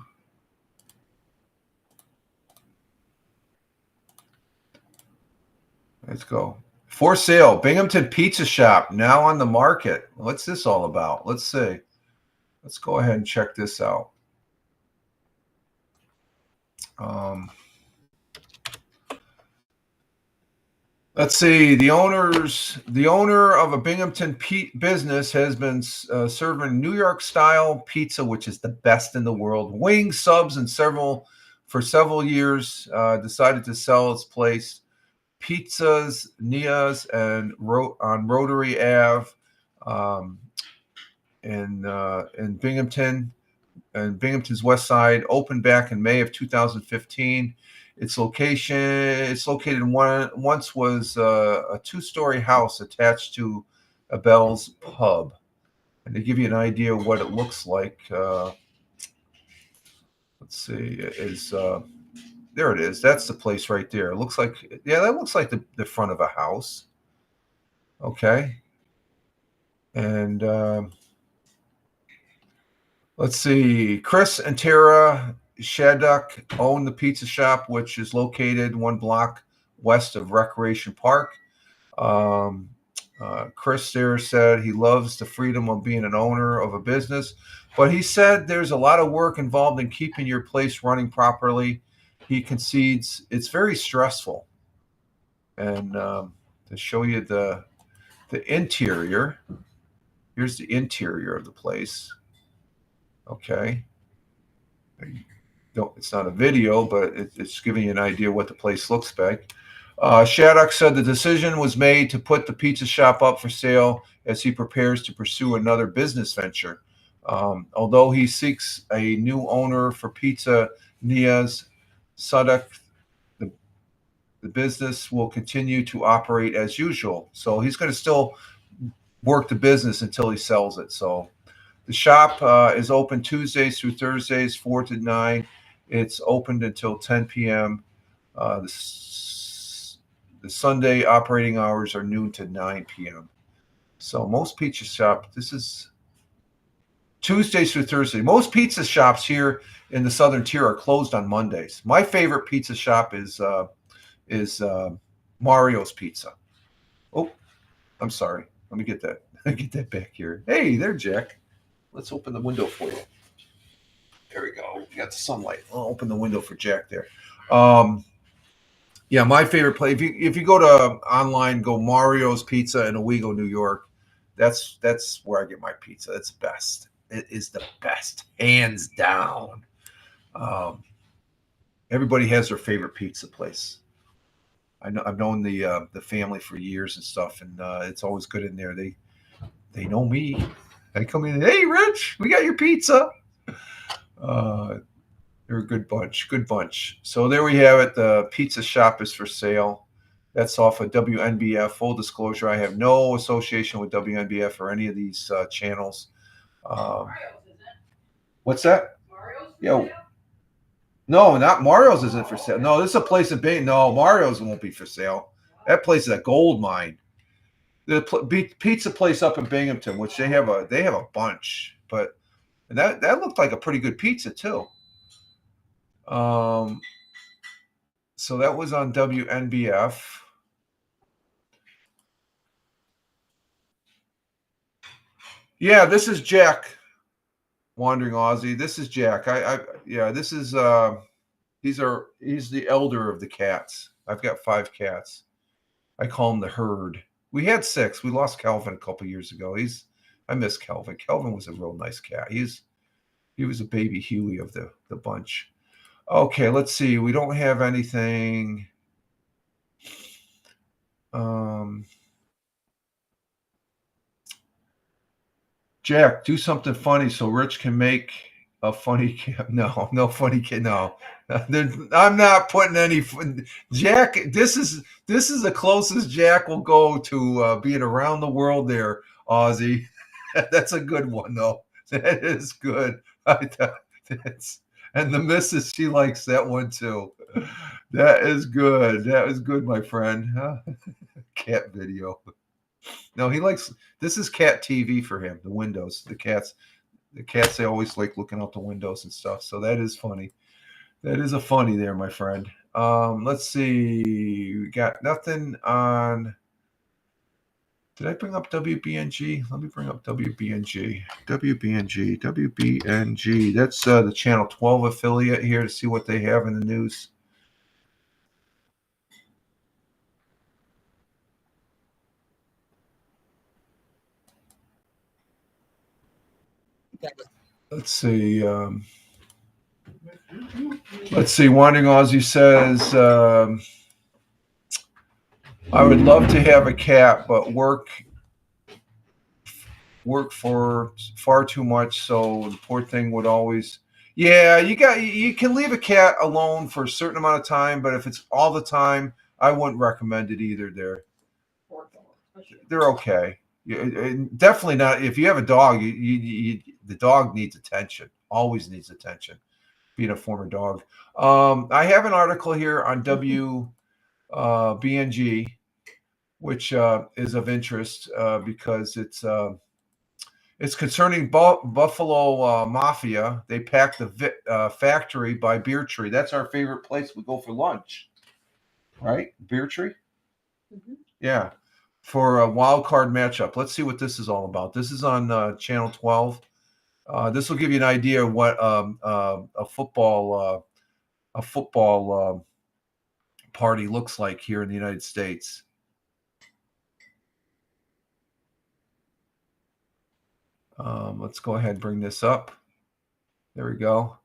Let's go. For sale, Binghamton Pizza Shop, now on the market. What's this all about? Let's see. Let's go ahead and check this out. Let's see. The owner of a Binghamton business has been serving New York style pizza, which is the best in the world. Wings, subs, and for several years. Decided to sell its place. Pizzas Nia's and on Rotary Ave in Binghamton. And Binghamton's west side opened back in May of 2015. It's located in once was a two-story house attached to a Bell's pub. And to give you an idea of what it looks like, let's see, there it is. That's the place right there. It looks like, yeah, that looks like the front of a house. Okay. And let's see. Chris and Tara Shadduck own the pizza shop, which is located 1 block west of Recreation Park. Chris there said he loves the freedom of being an owner of a business, but he said there's a lot of work involved in keeping your place running properly. He concedes it's very stressful. And to show you the interior, here's the interior of the place. Okay. It's not a video, but it's giving you an idea what the place looks like. Shattuck said the decision was made to put the pizza shop up for sale as he prepares to pursue another business venture. Although he seeks a new owner for Pizza Nia's, Shattuck, the business will continue to operate as usual. So he's going to still work the business until he sells it. So the shop is open Tuesdays through Thursdays, 4 to 9. It's opened until 10 p.m. The Sunday operating hours are noon to 9 p.m. So most pizza shops, this is Tuesdays through Thursday. Most pizza shops here in the southern tier are closed on Mondays. My favorite pizza shop is Mario's Pizza. Oh, I'm sorry. Let me get that. Get that back here. Hey, there, Jack. Let's open the window for you. There we go. We got the sunlight. I'll open the window for Jack there. Yeah, my favorite place. If you go to online, go Mario's Pizza in Owego, New York. That's where I get my pizza. It's best. It is the best, hands down. Everybody has their favorite pizza place. I've known the family for years and stuff, and it's always good in there. They know me. They come in, hey, Rich, we got your pizza. They're a good bunch. So there we have it. The pizza shop is for sale. That's off of WNBF. Full disclosure, I have no association with WNBF or any of these channels. What's that? Yeah. No, not Mario's isn't for sale. No, this is a place in Bing. No, Mario's won't be for sale. That place is a gold mine. The pizza place up in Binghamton, which they have a bunch, but that looked like a pretty good pizza too. So that was on WNBF. Yeah, this is Jack, Wandering Aussie. This is Jack. This is he's the elder of the cats. I've got 5 cats. I call him the herd. We had 6. We lost Calvin a couple years ago. I miss Calvin. Calvin was a real nice cat. He was a baby Huey of the bunch. Okay, let's see. We don't have anything. Jack, do something funny so Rich can make a funny cat. No funny kid. No, I'm not putting any. Jack, this is the closest Jack will go to being around the world there, Aussie. That's a good one, though. That is good. And the missus, she likes that one too. That is good. That is good, my friend. Cat video. No, he likes, this is cat TV for him. The windows, the cats, they always like looking out the windows and stuff. So that is funny. That is a funny there, my friend. Let's see. We got nothing on. Did I bring up WBNG? Let me bring up WBNG. WBNG. That's the Channel 12 affiliate here to see what they have in the news. Let's see. Wandering Aussie says, I would love to have a cat, but work for far too much. So the poor thing would always. Yeah, you can leave a cat alone for a certain amount of time, but if it's all the time, I wouldn't recommend it either. They're okay. Definitely not. If you have a dog, the dog needs attention. Always needs attention. Being a former dog. I have an article here on WBNG, which is of interest because it's concerning Buffalo Mafia. They packed the factory by Beer Tree. That's our favorite place we go for lunch, right? Beer Tree. Mm-hmm. Yeah. For a wild card matchup. Let's see what this is all about. This is on Channel 12. This will give you an idea of what a football party looks like here in the United States. Let's go ahead and bring this up. There we go.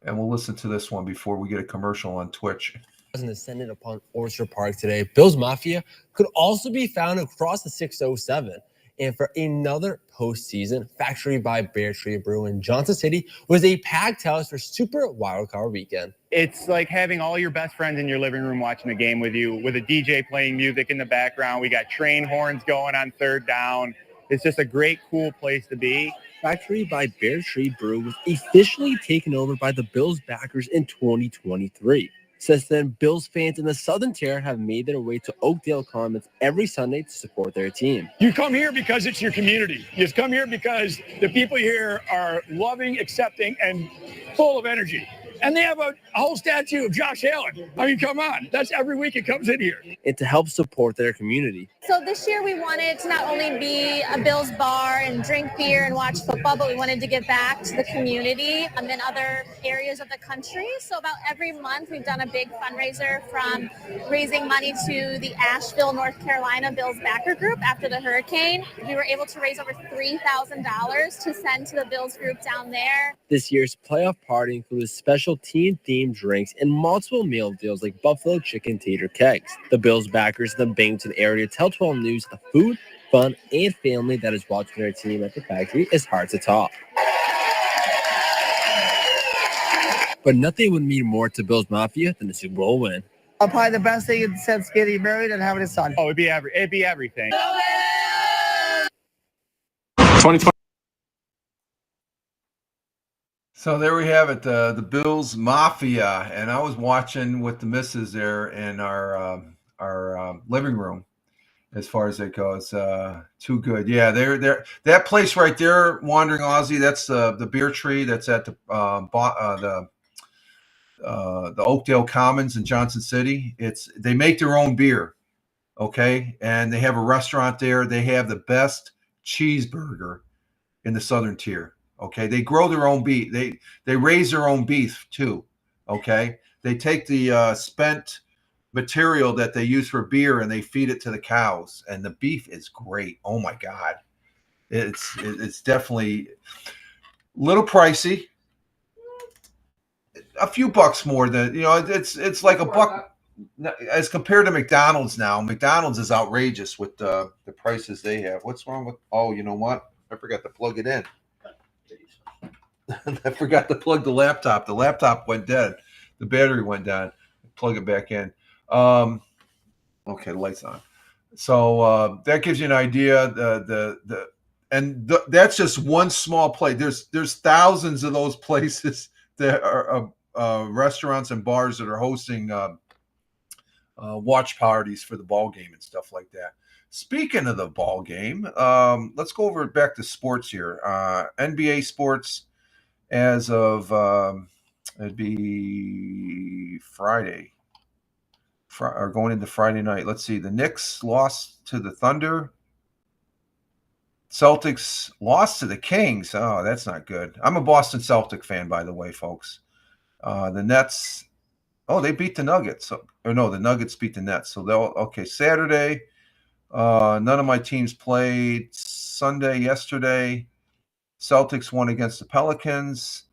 And we'll listen to this one before we get a commercial on Twitch. Descended upon Orchard Park today. Bills Mafia could also be found across the 607. And for another postseason, Factory by Bear Tree Brew in Johnson City was a packed house for Super Wildcard Weekend. It's like having all your best friends in your living room watching the game with you, with a DJ playing music in the background. We got train horns going on third down. It's just a great, cool place to be. Factory by Bear Tree Brew was officially taken over by the Bills backers in 2023. Since then, Bills fans in the Southern Tier have made their way to Oakdale Commons every Sunday to support their team. You come here because it's your community. You just come here because the people here are loving, accepting, and full of energy. And they have a whole statue of Josh Allen. I mean, come on. That's every week it comes in here. And to help support their community. So this year we wanted to not only be a Bills bar and drink beer and watch football, but we wanted to give back to the community in other areas of the country. So about every month we've done a big fundraiser from raising money to the Asheville, North Carolina Bills backer group after the hurricane. We were able to raise over $3,000 to send to the Bills group down there. This year's playoff party includes special team-themed drinks and multiple meal deals like buffalo chicken tater kegs. The Bills backers in the Binghamton area tell 12 News the food, fun, and family that is watching their team at the factory is hard to top. But nothing would mean more to Bills Mafia than a Super Bowl win. Probably the best thing since getting married and having a son. Oh, it'd be everything. 2020. So there we have it, the Bills Mafia, and I was watching with the missus there in our living room. As far as it goes, too good. Yeah, they're that place right there, Wandering Aussie. That's the beer tree that's at the Oakdale Commons in Johnson City. They make their own beer, okay, and they have a restaurant there. They have the best cheeseburger in the Southern Tier. Okay, they grow their own beef. They raise their own beef too. Okay, they take the spent material that they use for beer and they feed it to the cows, and the beef is great. Oh my God, it's definitely a little pricey. A few bucks more than it's like a buck as compared to McDonald's now. McDonald's is outrageous with the prices they have. What's wrong with? Oh, you know what? I forgot to plug it in. I forgot to plug the laptop. The laptop went dead. The battery went down. Plug it back in. Okay, the light's on. So that gives you an idea. That's just one small place. There's thousands of those places that are restaurants and bars that are hosting watch parties for the ball game and stuff like that. Speaking of the ball game, let's go over back to sports here. NBA sports as of it'd be Friday. Or going into Friday night. Let's see. The Knicks lost to the Thunder. Celtics lost to the Kings. Oh, that's not good. I'm a Boston Celtic fan, by the way, folks. The Nets. Oh, they beat the Nuggets. Or no, the Nuggets beat the Nets. So okay. Saturday. None of my teams played. Sunday, yesterday, Celtics won against the Pelicans.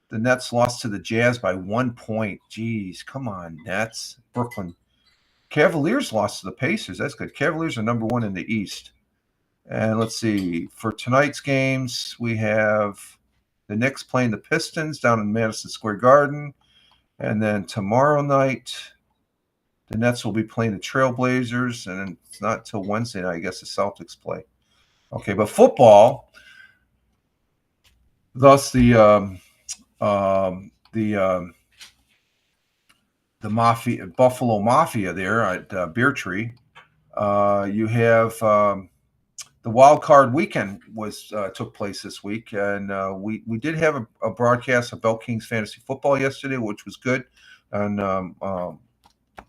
The Nets lost to the Jazz by 1 point. Jeez, come on, Nets. Brooklyn. Cavaliers lost to the Pacers. That's good. Cavaliers are number 1 in the East. And let's see. For tonight's games, we have the Knicks playing the Pistons down in Madison Square Garden. And then tomorrow night, the Nets will be playing the Trailblazers. And it's not till Wednesday night, I guess, the Celtics play. Okay, but football, thus the Mafia, Buffalo Mafia there at Beer Tree. You have the wild card weekend took place this week, and we did have a broadcast of Bell Kings fantasy football yesterday, which was good. And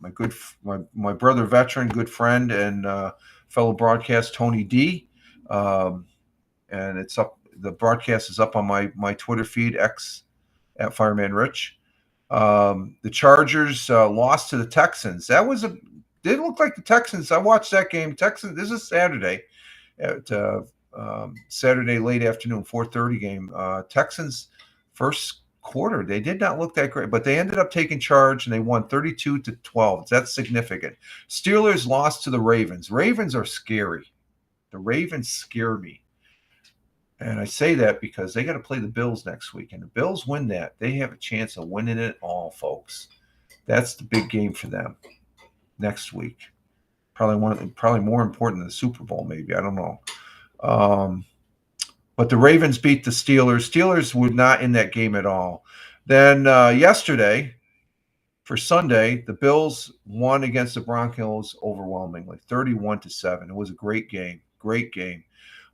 my brother, veteran, good friend, and fellow broadcast Tony D. And it's up. The broadcast is up on my Twitter feed, X at Fireman Rich. The Chargers lost to the Texans. Didn't look like the Texans. I watched that game. Texans. This is Saturday, at Saturday late afternoon, 4:30 game. Texans first quarter. They did not look that great, but they ended up taking charge and they won 32-12. That's significant. Steelers lost to the Ravens. Ravens are scary. The Ravens scare me. And I say that because they got to play the Bills next week. And the Bills win that, they have a chance of winning it all, folks. That's the big game for them next week. Probably more important than the Super Bowl, maybe. I don't know. But the Ravens beat the Steelers. Steelers were not in that game at all. Then yesterday, for Sunday, the Bills won against the Broncos overwhelmingly, 31-7. It was a great game. Great game.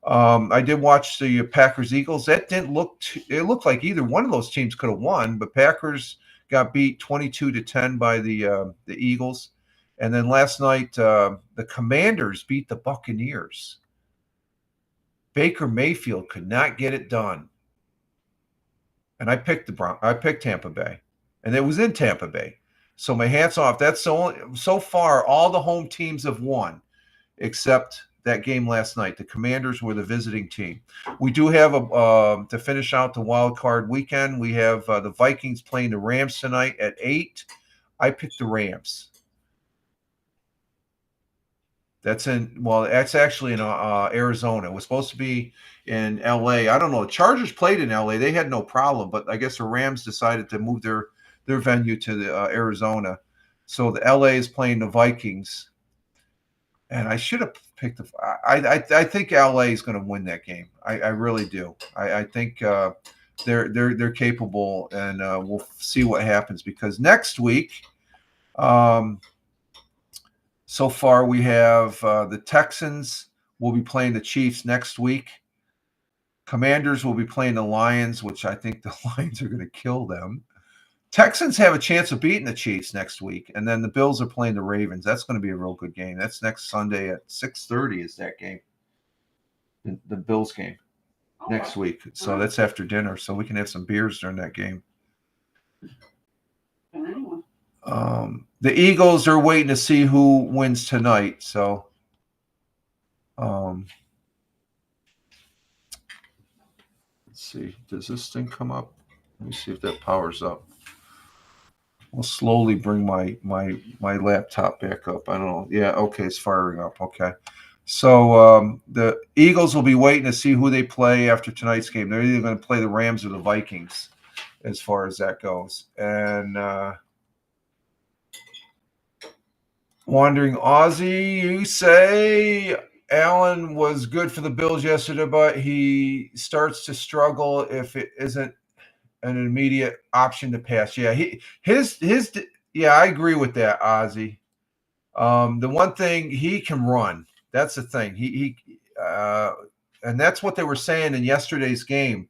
I did watch the Packers-Eagles. That didn't look it looked like either one of those teams could have won, but Packers got beat 22-10 by the Eagles. And then last night, the Commanders beat the Buccaneers. Baker Mayfield could not get it done. And I picked Tampa Bay. And it was in Tampa Bay. So my hats off. That's so far all the home teams have won except that game last night. The Commanders were the visiting team. We do have to finish out the wild card weekend. We have the Vikings playing the Rams tonight at 8. I picked the Rams. That's actually in Arizona. It was supposed to be in LA. I don't know. The Chargers played in LA. They had no problem, but I guess the Rams decided to move their venue to Arizona. So the LA is playing the Vikings, and I should have picked the. I think LA is going to win that game. I really do. I think they're capable, and we'll see what happens because next week. So far, we have the Texans will be playing the Chiefs next week. Commanders will be playing the Lions, which I think the Lions are going to kill them. Texans have a chance of beating the Chiefs next week, and then the Bills are playing the Ravens. That's going to be a real good game. That's next Sunday at 6:30 is that game, the Bills game next week. So that's after dinner, so we can have some beers during that game. The Eagles are waiting to see who wins tonight. So, let's see. Does this thing come up? Let me see if that powers up. We'll slowly bring my laptop back up. I don't know. Yeah, okay, it's firing up. Okay. So the Eagles will be waiting to see who they play after tonight's game. They're either going to play the Rams or the Vikings as far as that goes. And Wandering Aussie, you say Allen was good for the Bills yesterday, but he starts to struggle if it isn't an immediate option to pass. Yeah, yeah, I agree with that, Ozzy. The one thing he can run. That's the thing. And that's what they were saying in yesterday's game.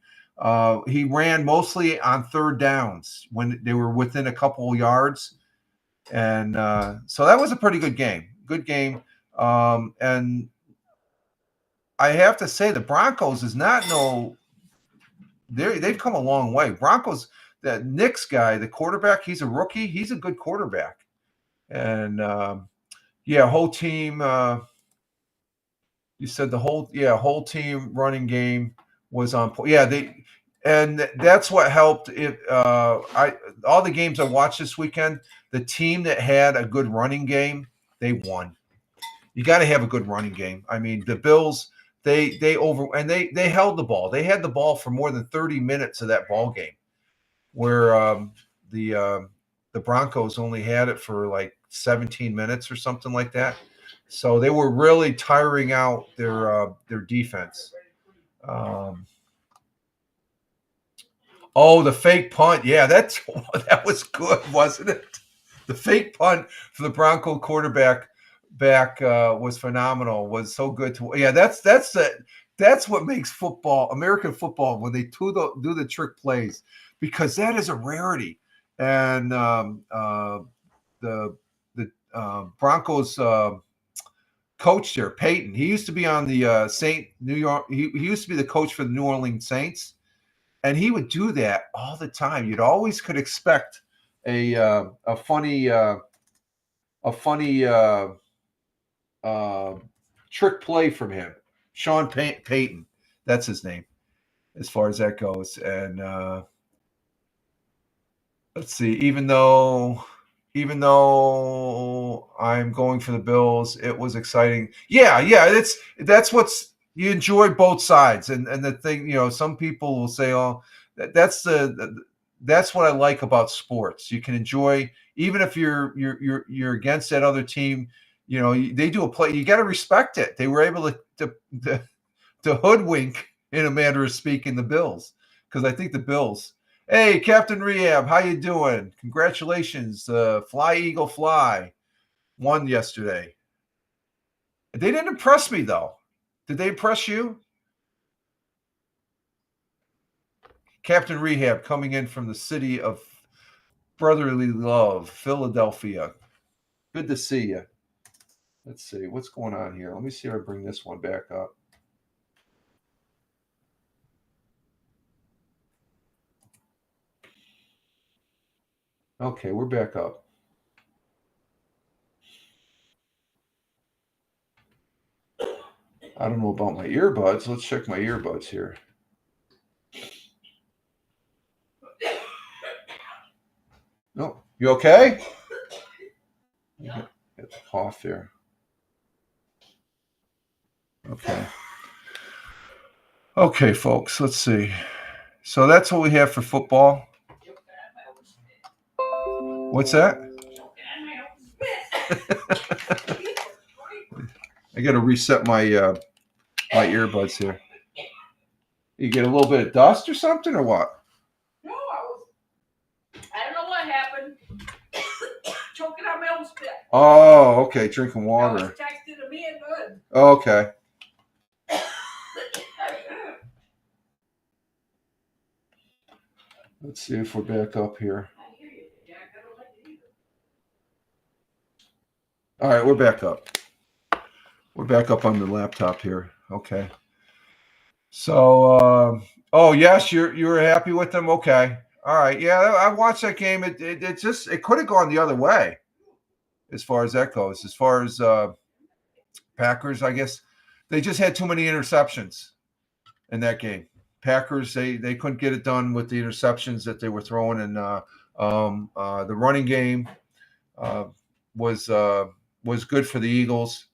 He ran mostly on third downs when they were within a couple of yards, and so that was a pretty good game. Good game. And I have to say the Broncos is not no. They've come a long way. Broncos, that Knicks guy, the quarterback, he's a rookie. He's a good quarterback. And whole team. You said the whole team running game was on point. Yeah, and that's what helped. It. All the games I watched this weekend, the team that had a good running game, they won. You got to have a good running game. I mean, the Bills. They held the ball. They had the ball for more than 30 minutes of that ball game, where the Broncos only had it for like 17 minutes or something like that. So they were really tiring out their defense. The fake punt. Yeah, that was good, wasn't it? The fake punt for the Bronco quarterback was phenomenal. Was so good to. Yeah, that's what makes football, American football, when they do the trick plays, because that is a rarity. And the Broncos coach there, Peyton, he used to be on the New York. He used to be the coach for the New Orleans Saints, and he would do that all the time. You'd always could expect a funny trick play from him. Sean Payton, that's his name, as far as that goes. And let's see, even though I'm going for the Bills, it was exciting. Yeah, that's what's, you enjoy both sides. And the thing, some people will say, oh, that's what I like about sports. You can enjoy, even if you're against that other team. They do a play. You got to respect it. They were able to hoodwink, in a manner of speaking, the Bills, because I think the Bills. Hey, Captain Rehab, how you doing? Congratulations, Fly Eagle Fly won yesterday. They didn't impress me though. Did they impress you? Captain Rehab coming in from the city of brotherly love, Philadelphia. Good to see you. Let's see what's going on here. Let me see if I bring this one back up. Okay, we're back up. I don't know about my earbuds. Let's check my earbuds here. No, you okay? Get the cough there. Okay, folks, let's see. So that's what we have for football. What's that? I got to reset my my earbuds here. You get a little bit of dust or something, or what? No, I don't know what happened. Choking on my own spit. Oh, okay. Drinking water. I was texting to me and good. Okay. Let's see if we're back up here. All right, we're back up. We're back up on the laptop here. Okay. So, oh yes, you were happy with them. Okay. All right. Yeah, I watched that game. It could have gone the other way, as far as that goes. As far as Packers, I guess they just had too many interceptions in that game. Packers, they couldn't get it done with the interceptions that they were throwing, and the running game was good for the Eagles,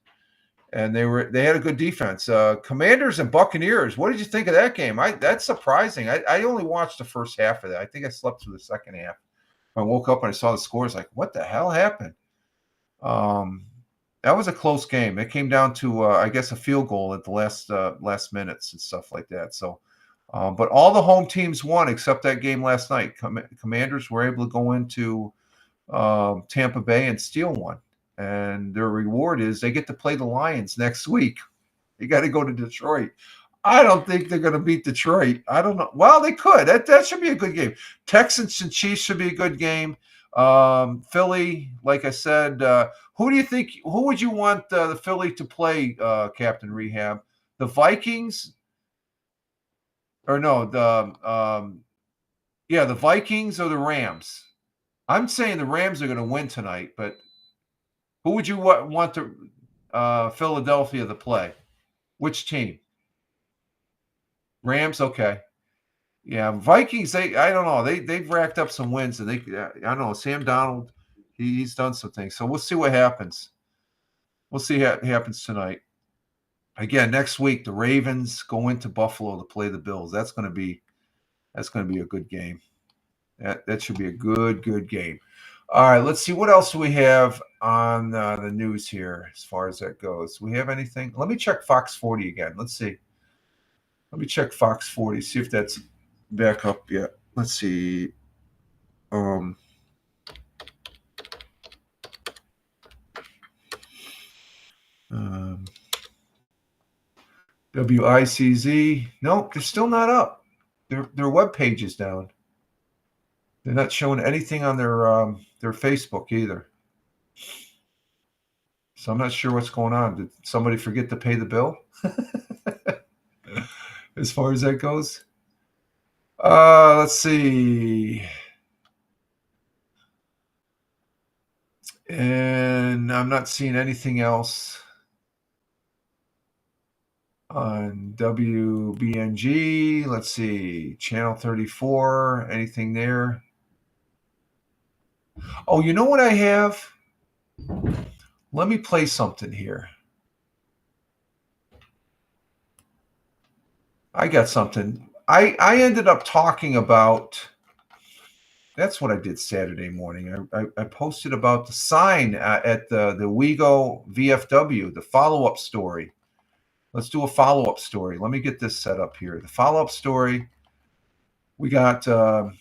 and they had a good defense. Commanders and Buccaneers. What did you think of that game? That's surprising. I only watched the first half of that. I think I slept through the second half. I woke up and I saw the scores. Like, what the hell happened? That was a close game. It came down to I guess a field goal at the last minutes and stuff like that. So. But all the home teams won except that game last night. Commanders were able to go into Tampa Bay and steal one. And their reward is they get to play the Lions next week. You got to go to Detroit. I don't think they're going to beat Detroit. I don't know. Well, they could. That should be a good game. Texans and Chiefs should be a good game. Philly, like I said, who would you want the Philly to play, Captain Rehab? The Vikings? Or no, the Vikings or the Rams. I'm saying the Rams are going to win tonight, but who would you want to Philadelphia to play? Which team? Rams, okay. Yeah, Vikings. I don't know. They've racked up some wins, and I don't know. Sam Darnold, he's done some things. So we'll see what happens. We'll see what happens tonight. Again, next week the Ravens go into Buffalo to play the Bills. That's going to be a good game. That should be a good game. All right, let's see what else do we have on the news here as far as that goes. Do we have anything? Let me check Fox 40 again. Let's see. Let me check Fox 40. See if that's back up yet. Let's see. WICZ. Nope, they're still not up. Their web page is down. They're not showing anything on their Facebook either. So I'm not sure what's going on. Did somebody forget to pay the bill? As far as that goes. Let's see. And I'm not seeing anything else on WBNG. Let's see. Channel 34. Anything there? Oh, you know what I have? Let me play something here. I got something. I ended up talking about, that's what I did Saturday morning. I posted about the sign at the WeGo VFW, the follow-up story. Let's do a follow-up story. Let me get this set up here. The follow-up story, we got the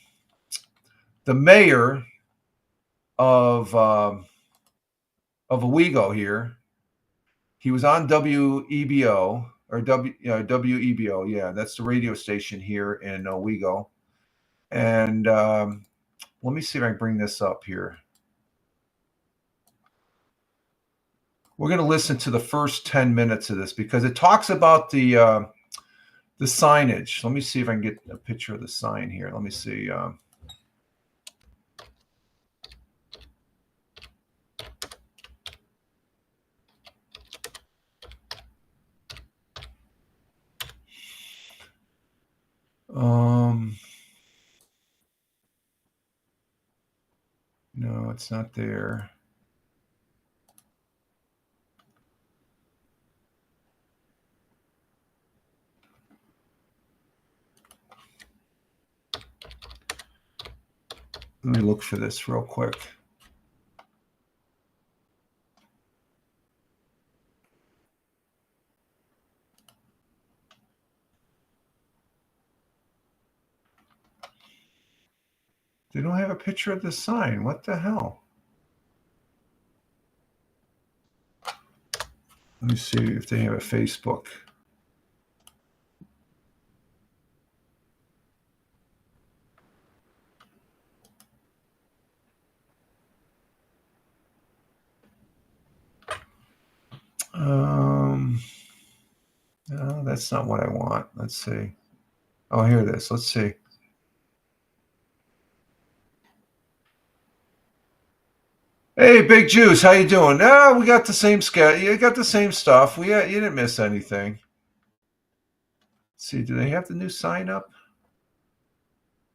mayor of WeGo here. He was on WEBO. Or WEBO, yeah, that's the radio station here in WeGo. And let me see if I can bring this up here. We're going to listen to the first 10 minutes of this because it talks about the signage. Let me see if I can get a picture of the sign here. Let me see. No, it's not there. Let me look for this real quick. They don't have a picture of the sign. What the hell? Let me see if they have a Facebook. No, that's not what I want. Let's see. Oh, here it is. Let's see. Hey, Big Juice, how you doing? No, we got the same schedule. You got the same stuff. You didn't miss anything. Let's see, do they have the new sign up?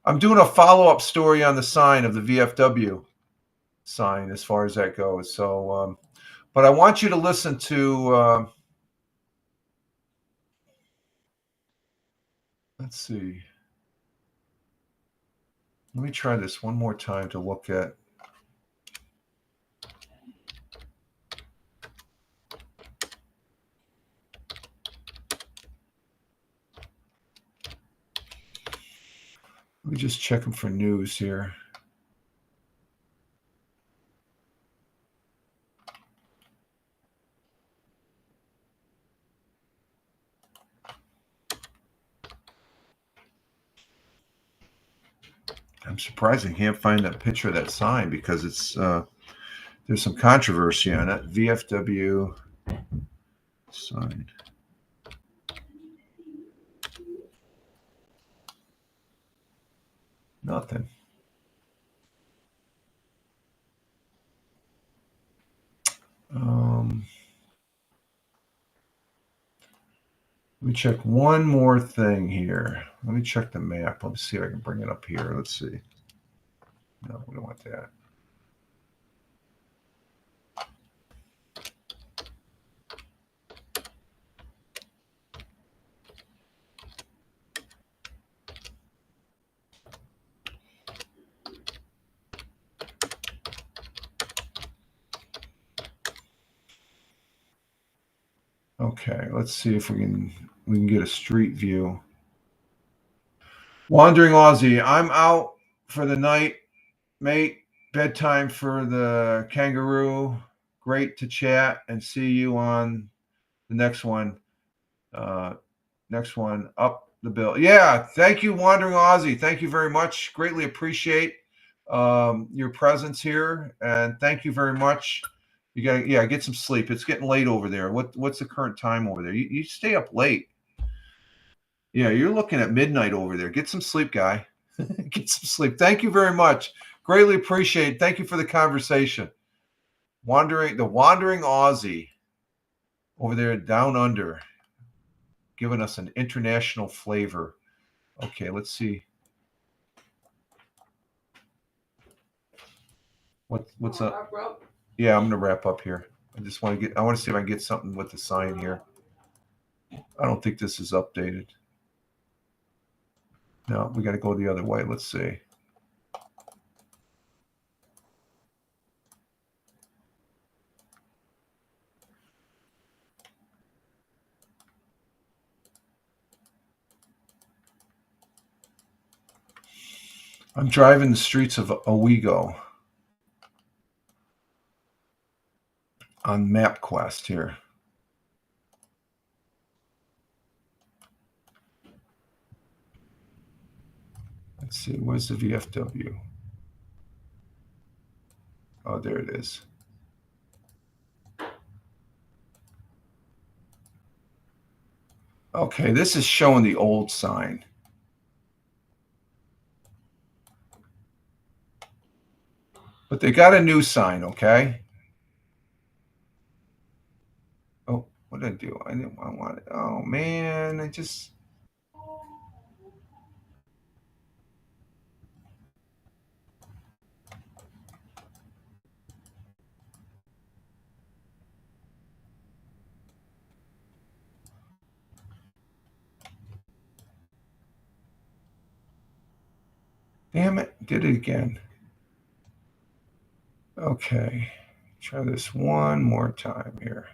I'm doing a follow-up story on the sign of the VFW sign as far as that goes. So, but I want you to listen to. Let's see. Let me try this one more time to look at. Let me just check them for news here. I'm surprised I can't find that picture of that sign because it's there's some controversy on it. VFW sign. Nothing. Let me check one more thing here. Let me check the map. Let me see if I can bring it up here. Let's see. No, we don't want that. Okay, let's see if we can get a street view. Wandering Aussie, I'm out for the night, mate. Bedtime for the kangaroo. Great to chat and see you on the next one. Next one up the bill. Yeah, thank you, Wandering Aussie. Thank you very much. Greatly appreciate your presence here, and thank you very much. You gotta get some sleep. It's getting late over there. What's the current time over there? You stay up late. Yeah, you're looking at midnight over there. Get some sleep, guy. Get some sleep. Thank you very much. Greatly appreciate it. Thank you for the conversation. Wandering Aussie over there down under, giving us an international flavor. Okay, let's see. What's up? Yeah, I'm gonna wrap up here. I want to see if I can get something with the sign here. I don't think this is updated. No, we got to go the other way. Let's see. I'm driving the streets of Owego on MapQuest here. Let's see, where's the VFW? Oh, there it is. Okay, this is showing the old sign. But they got a new sign, okay? Oh, what did I do? I want it. Oh, man, I just... Damn it, did it again. Okay, try this one more time here.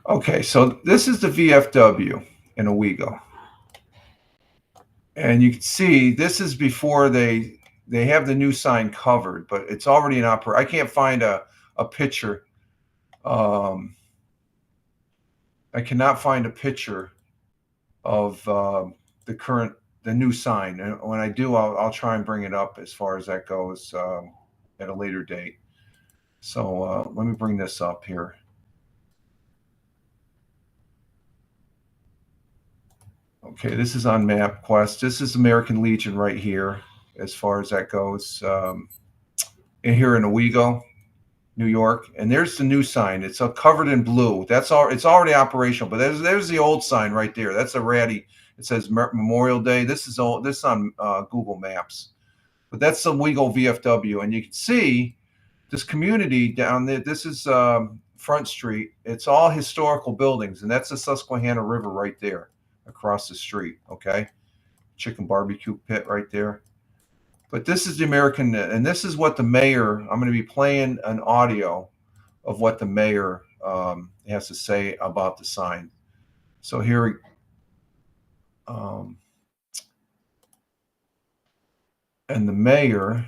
Okay, so this is the VFW in Owego. And you can see this is before they have the new sign covered, but it's already in operation. I can't find a picture. I cannot find a picture of the new sign. And when I do, I'll try and bring it up as far as that goes at a later date. So let me bring this up here. Okay, this is on MapQuest. This is American Legion right here, as far as that goes. Here in Owego, New York, and there's the new sign. It's covered in blue. That's all. It's already operational. But there's the old sign right there. That's a ratty. It says Memorial Day. This is all. This is on Google Maps. But that's the Owego VFW, and you can see this community down there. This is Front Street. It's all historical buildings, and that's the Susquehanna River right there across the street. Okay, chicken barbecue pit right there. But this is the American, and this is what the mayor. I'm going to be playing an audio of what the mayor has to say about the sign. So here, and the mayor.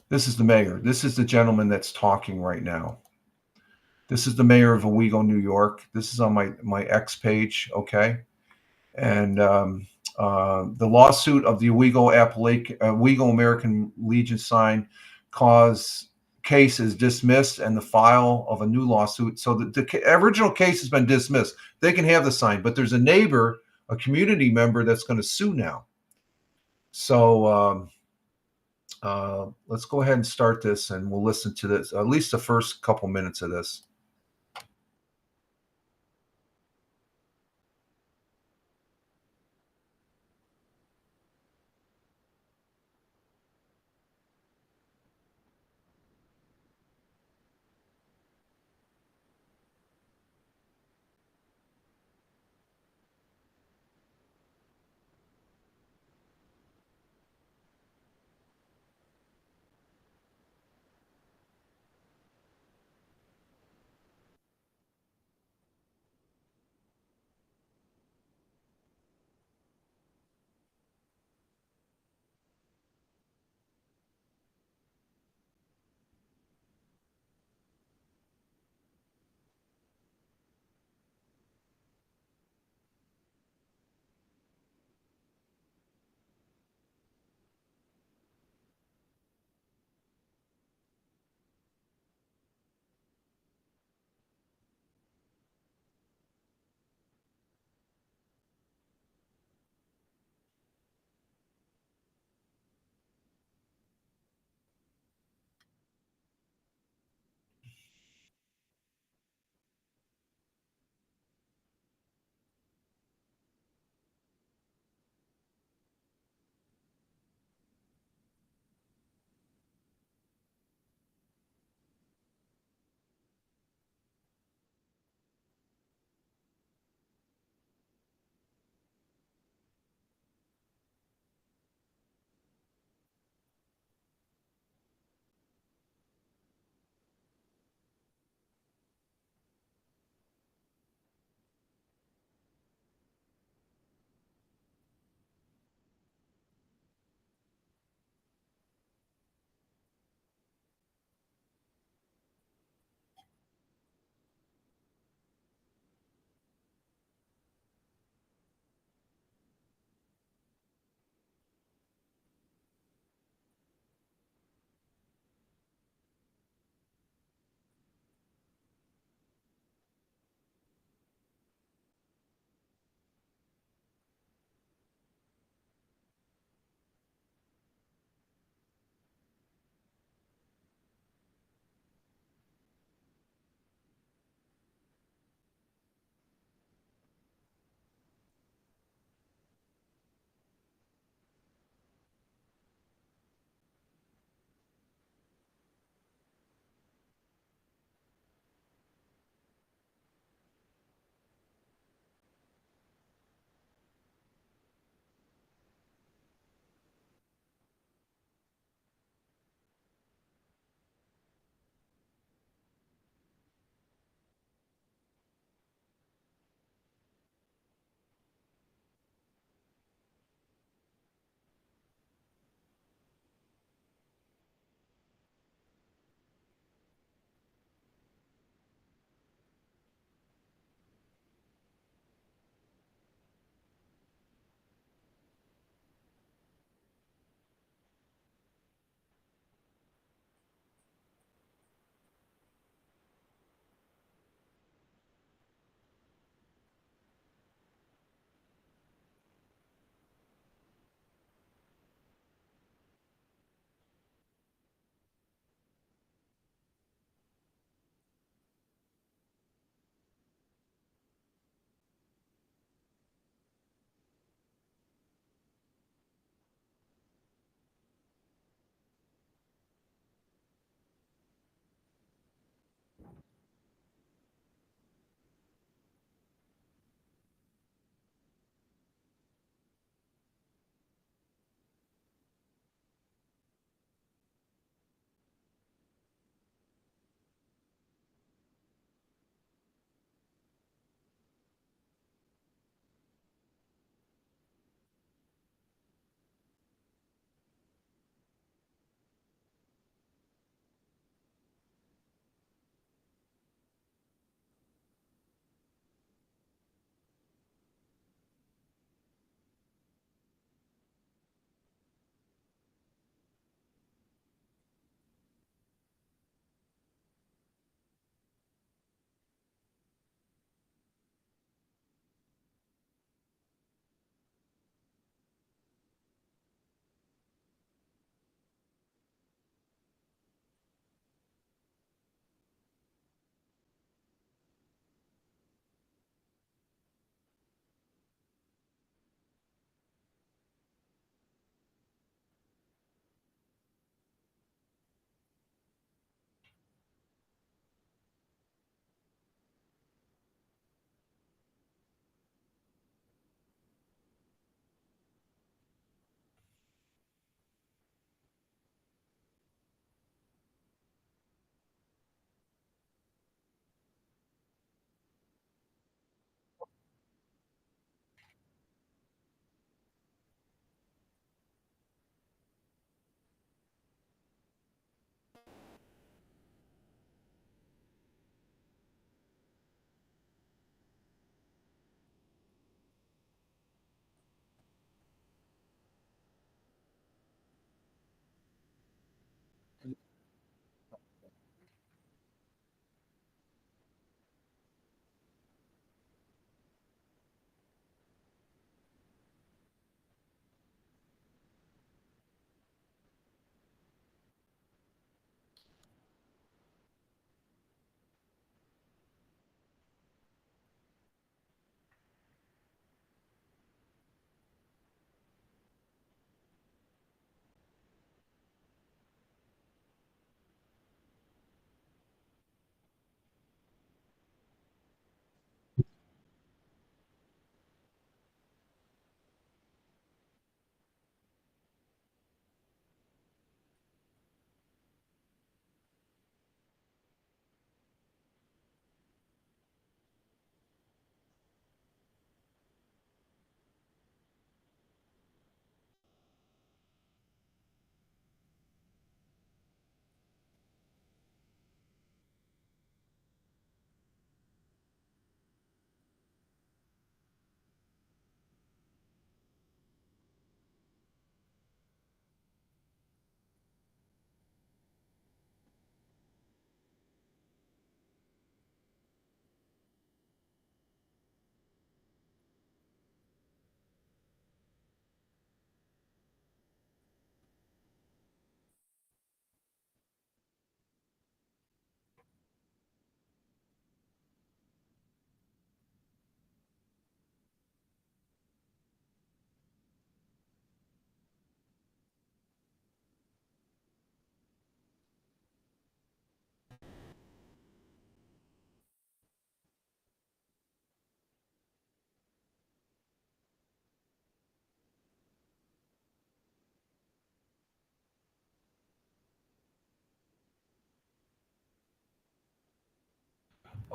This is the mayor. This is the gentleman that's talking right now. This is the mayor of Owego, New York. This is on my X page, okay? And the lawsuit of the Owego American Legion sign case is dismissed, and the file of a new lawsuit. So the original case has been dismissed. They can have the sign, but there's a neighbor, a community member that's going to sue now. So let's go ahead and start this, and we'll listen to this, at least the first couple minutes of this.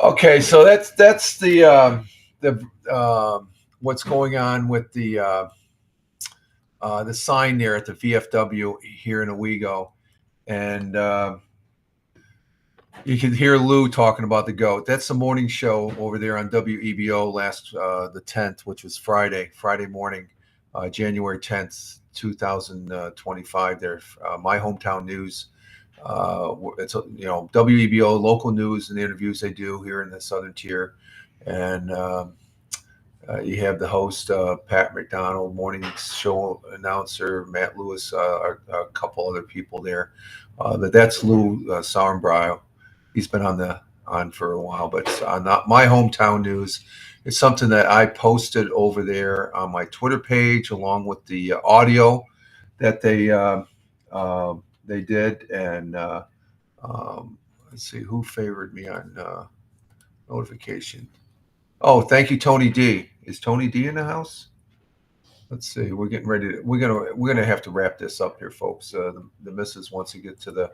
Okay, so that's what's going on with the sign there at the VFW here in Owego, and you can hear Lou talking about the goat. That's the morning show over there on WEBO last the 10th, which was Friday morning, January 10th, 2025. There, my hometown news. It's WEBO local news and the interviews they do here in the Southern Tier, and you have the host Pat McDonald, morning show announcer Matt Lewis, a couple other people there. But that's Lou Sauerbrow. He's been on for a while, but not my hometown news. It's something that I posted over there on my Twitter page, along with the audio that they did. And let's see who favored me on notification. Oh, thank you, Tony D. Is Tony D in the house? Let's see. We're getting ready to. We're gonna have to wrap this up here, folks. The missus wants to get to the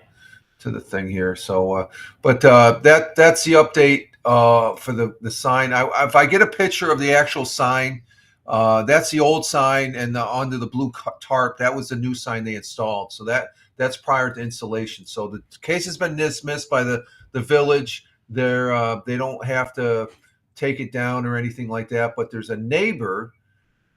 thing here. So, but that's the update for the sign. If I get a picture of the actual sign, that's the old sign, and under the blue tarp, that was the new sign they installed. So that's prior to installation. So the case has been dismissed by the village. They don't have to take it down or anything like that. But there's a neighbor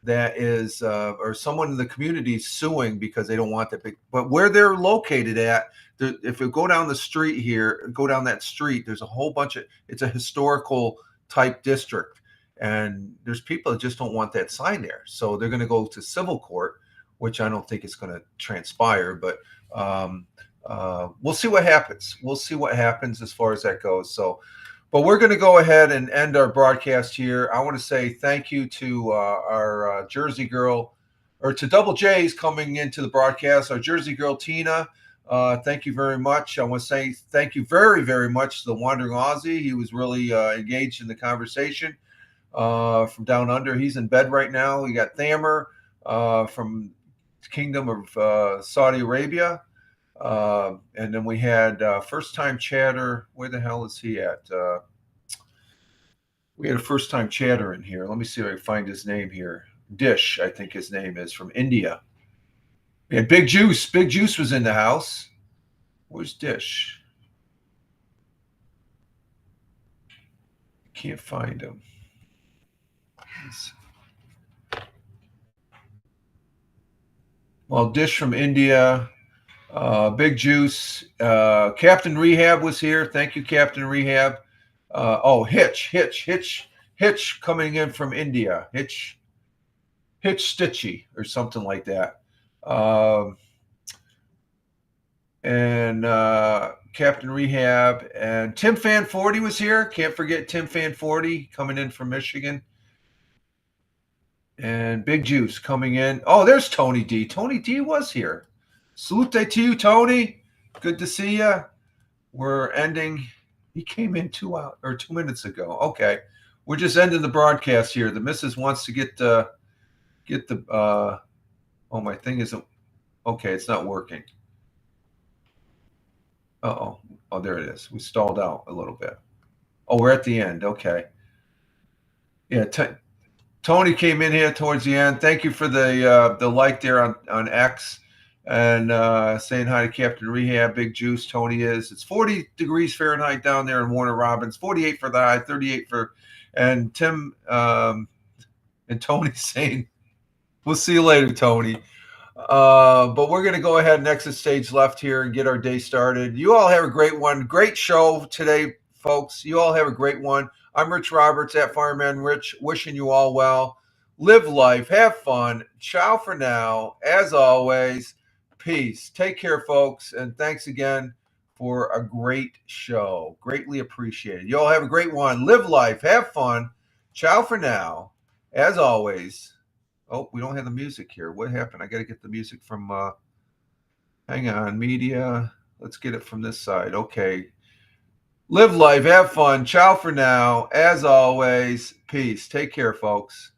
that is or someone in the community suing because they don't want that big. But where they're located at, if you go down the street here, go down that street, there's a whole bunch of, it's a historical type district, and there's people that just don't want that sign there. So they're going to go to civil court, which I don't think is going to transpire, but we'll see what happens. We'll see what happens as far as that goes. So, but we're going to go ahead and end our broadcast here. I want to say thank you to our Jersey girl, or to Double J's coming into the broadcast, our Jersey girl, Tina. Thank you very much. I want to say thank you very, very much to the Wandering Aussie. He was really engaged in the conversation from down under. He's in bed right now. We got Thamer from Kingdom of Saudi Arabia. And then we had first-time chatter. Where the hell is he at? We had a first-time chatter in here. Let me see if I can find his name here. Dish, I think his name is, from India. We had Big Juice. Big Juice was in the house. Where's Dish? Can't find him. Well, Dish from India. Big Juice. Captain Rehab was here. Thank you, Captain Rehab. Hitch coming in from India. Hitch Stitchy or something like that. And Captain Rehab and Tim Fan 40 was here. Can't forget Tim Fan 40 coming in from Michigan. And Big Juice coming in. Oh, there's Tony D. Tony D was here. Salute to you, Tony. Good to see you. We're ending. He came in 2 minutes ago. Okay. We're just ending the broadcast here. The missus wants to get the oh, my thing isn't okay, it's not working. Oh, there it is. We stalled out a little bit. Oh, we're at the end. Okay. Yeah, Tony came in here towards the end. Thank you for the like there on X, and saying hi to Captain Rehab. Big Juice, Tony is. It's 40 degrees Fahrenheit down there in Warner Robins. 48 for the high, 38 for, and Tim and Tony saying, we'll see you later, Tony. But we're going to go ahead and exit stage left here and get our day started. You all have a great one. Great show today, folks. You all have a great one. I'm Rich Roberts at Fireman Rich, wishing you all well. Live life. Have fun. Ciao for now. As always, peace. Take care, folks. And thanks again for a great show. Greatly appreciated. You all have a great one. Live life. Have fun. Ciao for now. As always. Oh, we don't have the music here. What happened? I got to get the music from, hang on, media. Let's get it from this side. Okay. Live life. Have fun. Ciao for now. As always, peace. Take care, folks.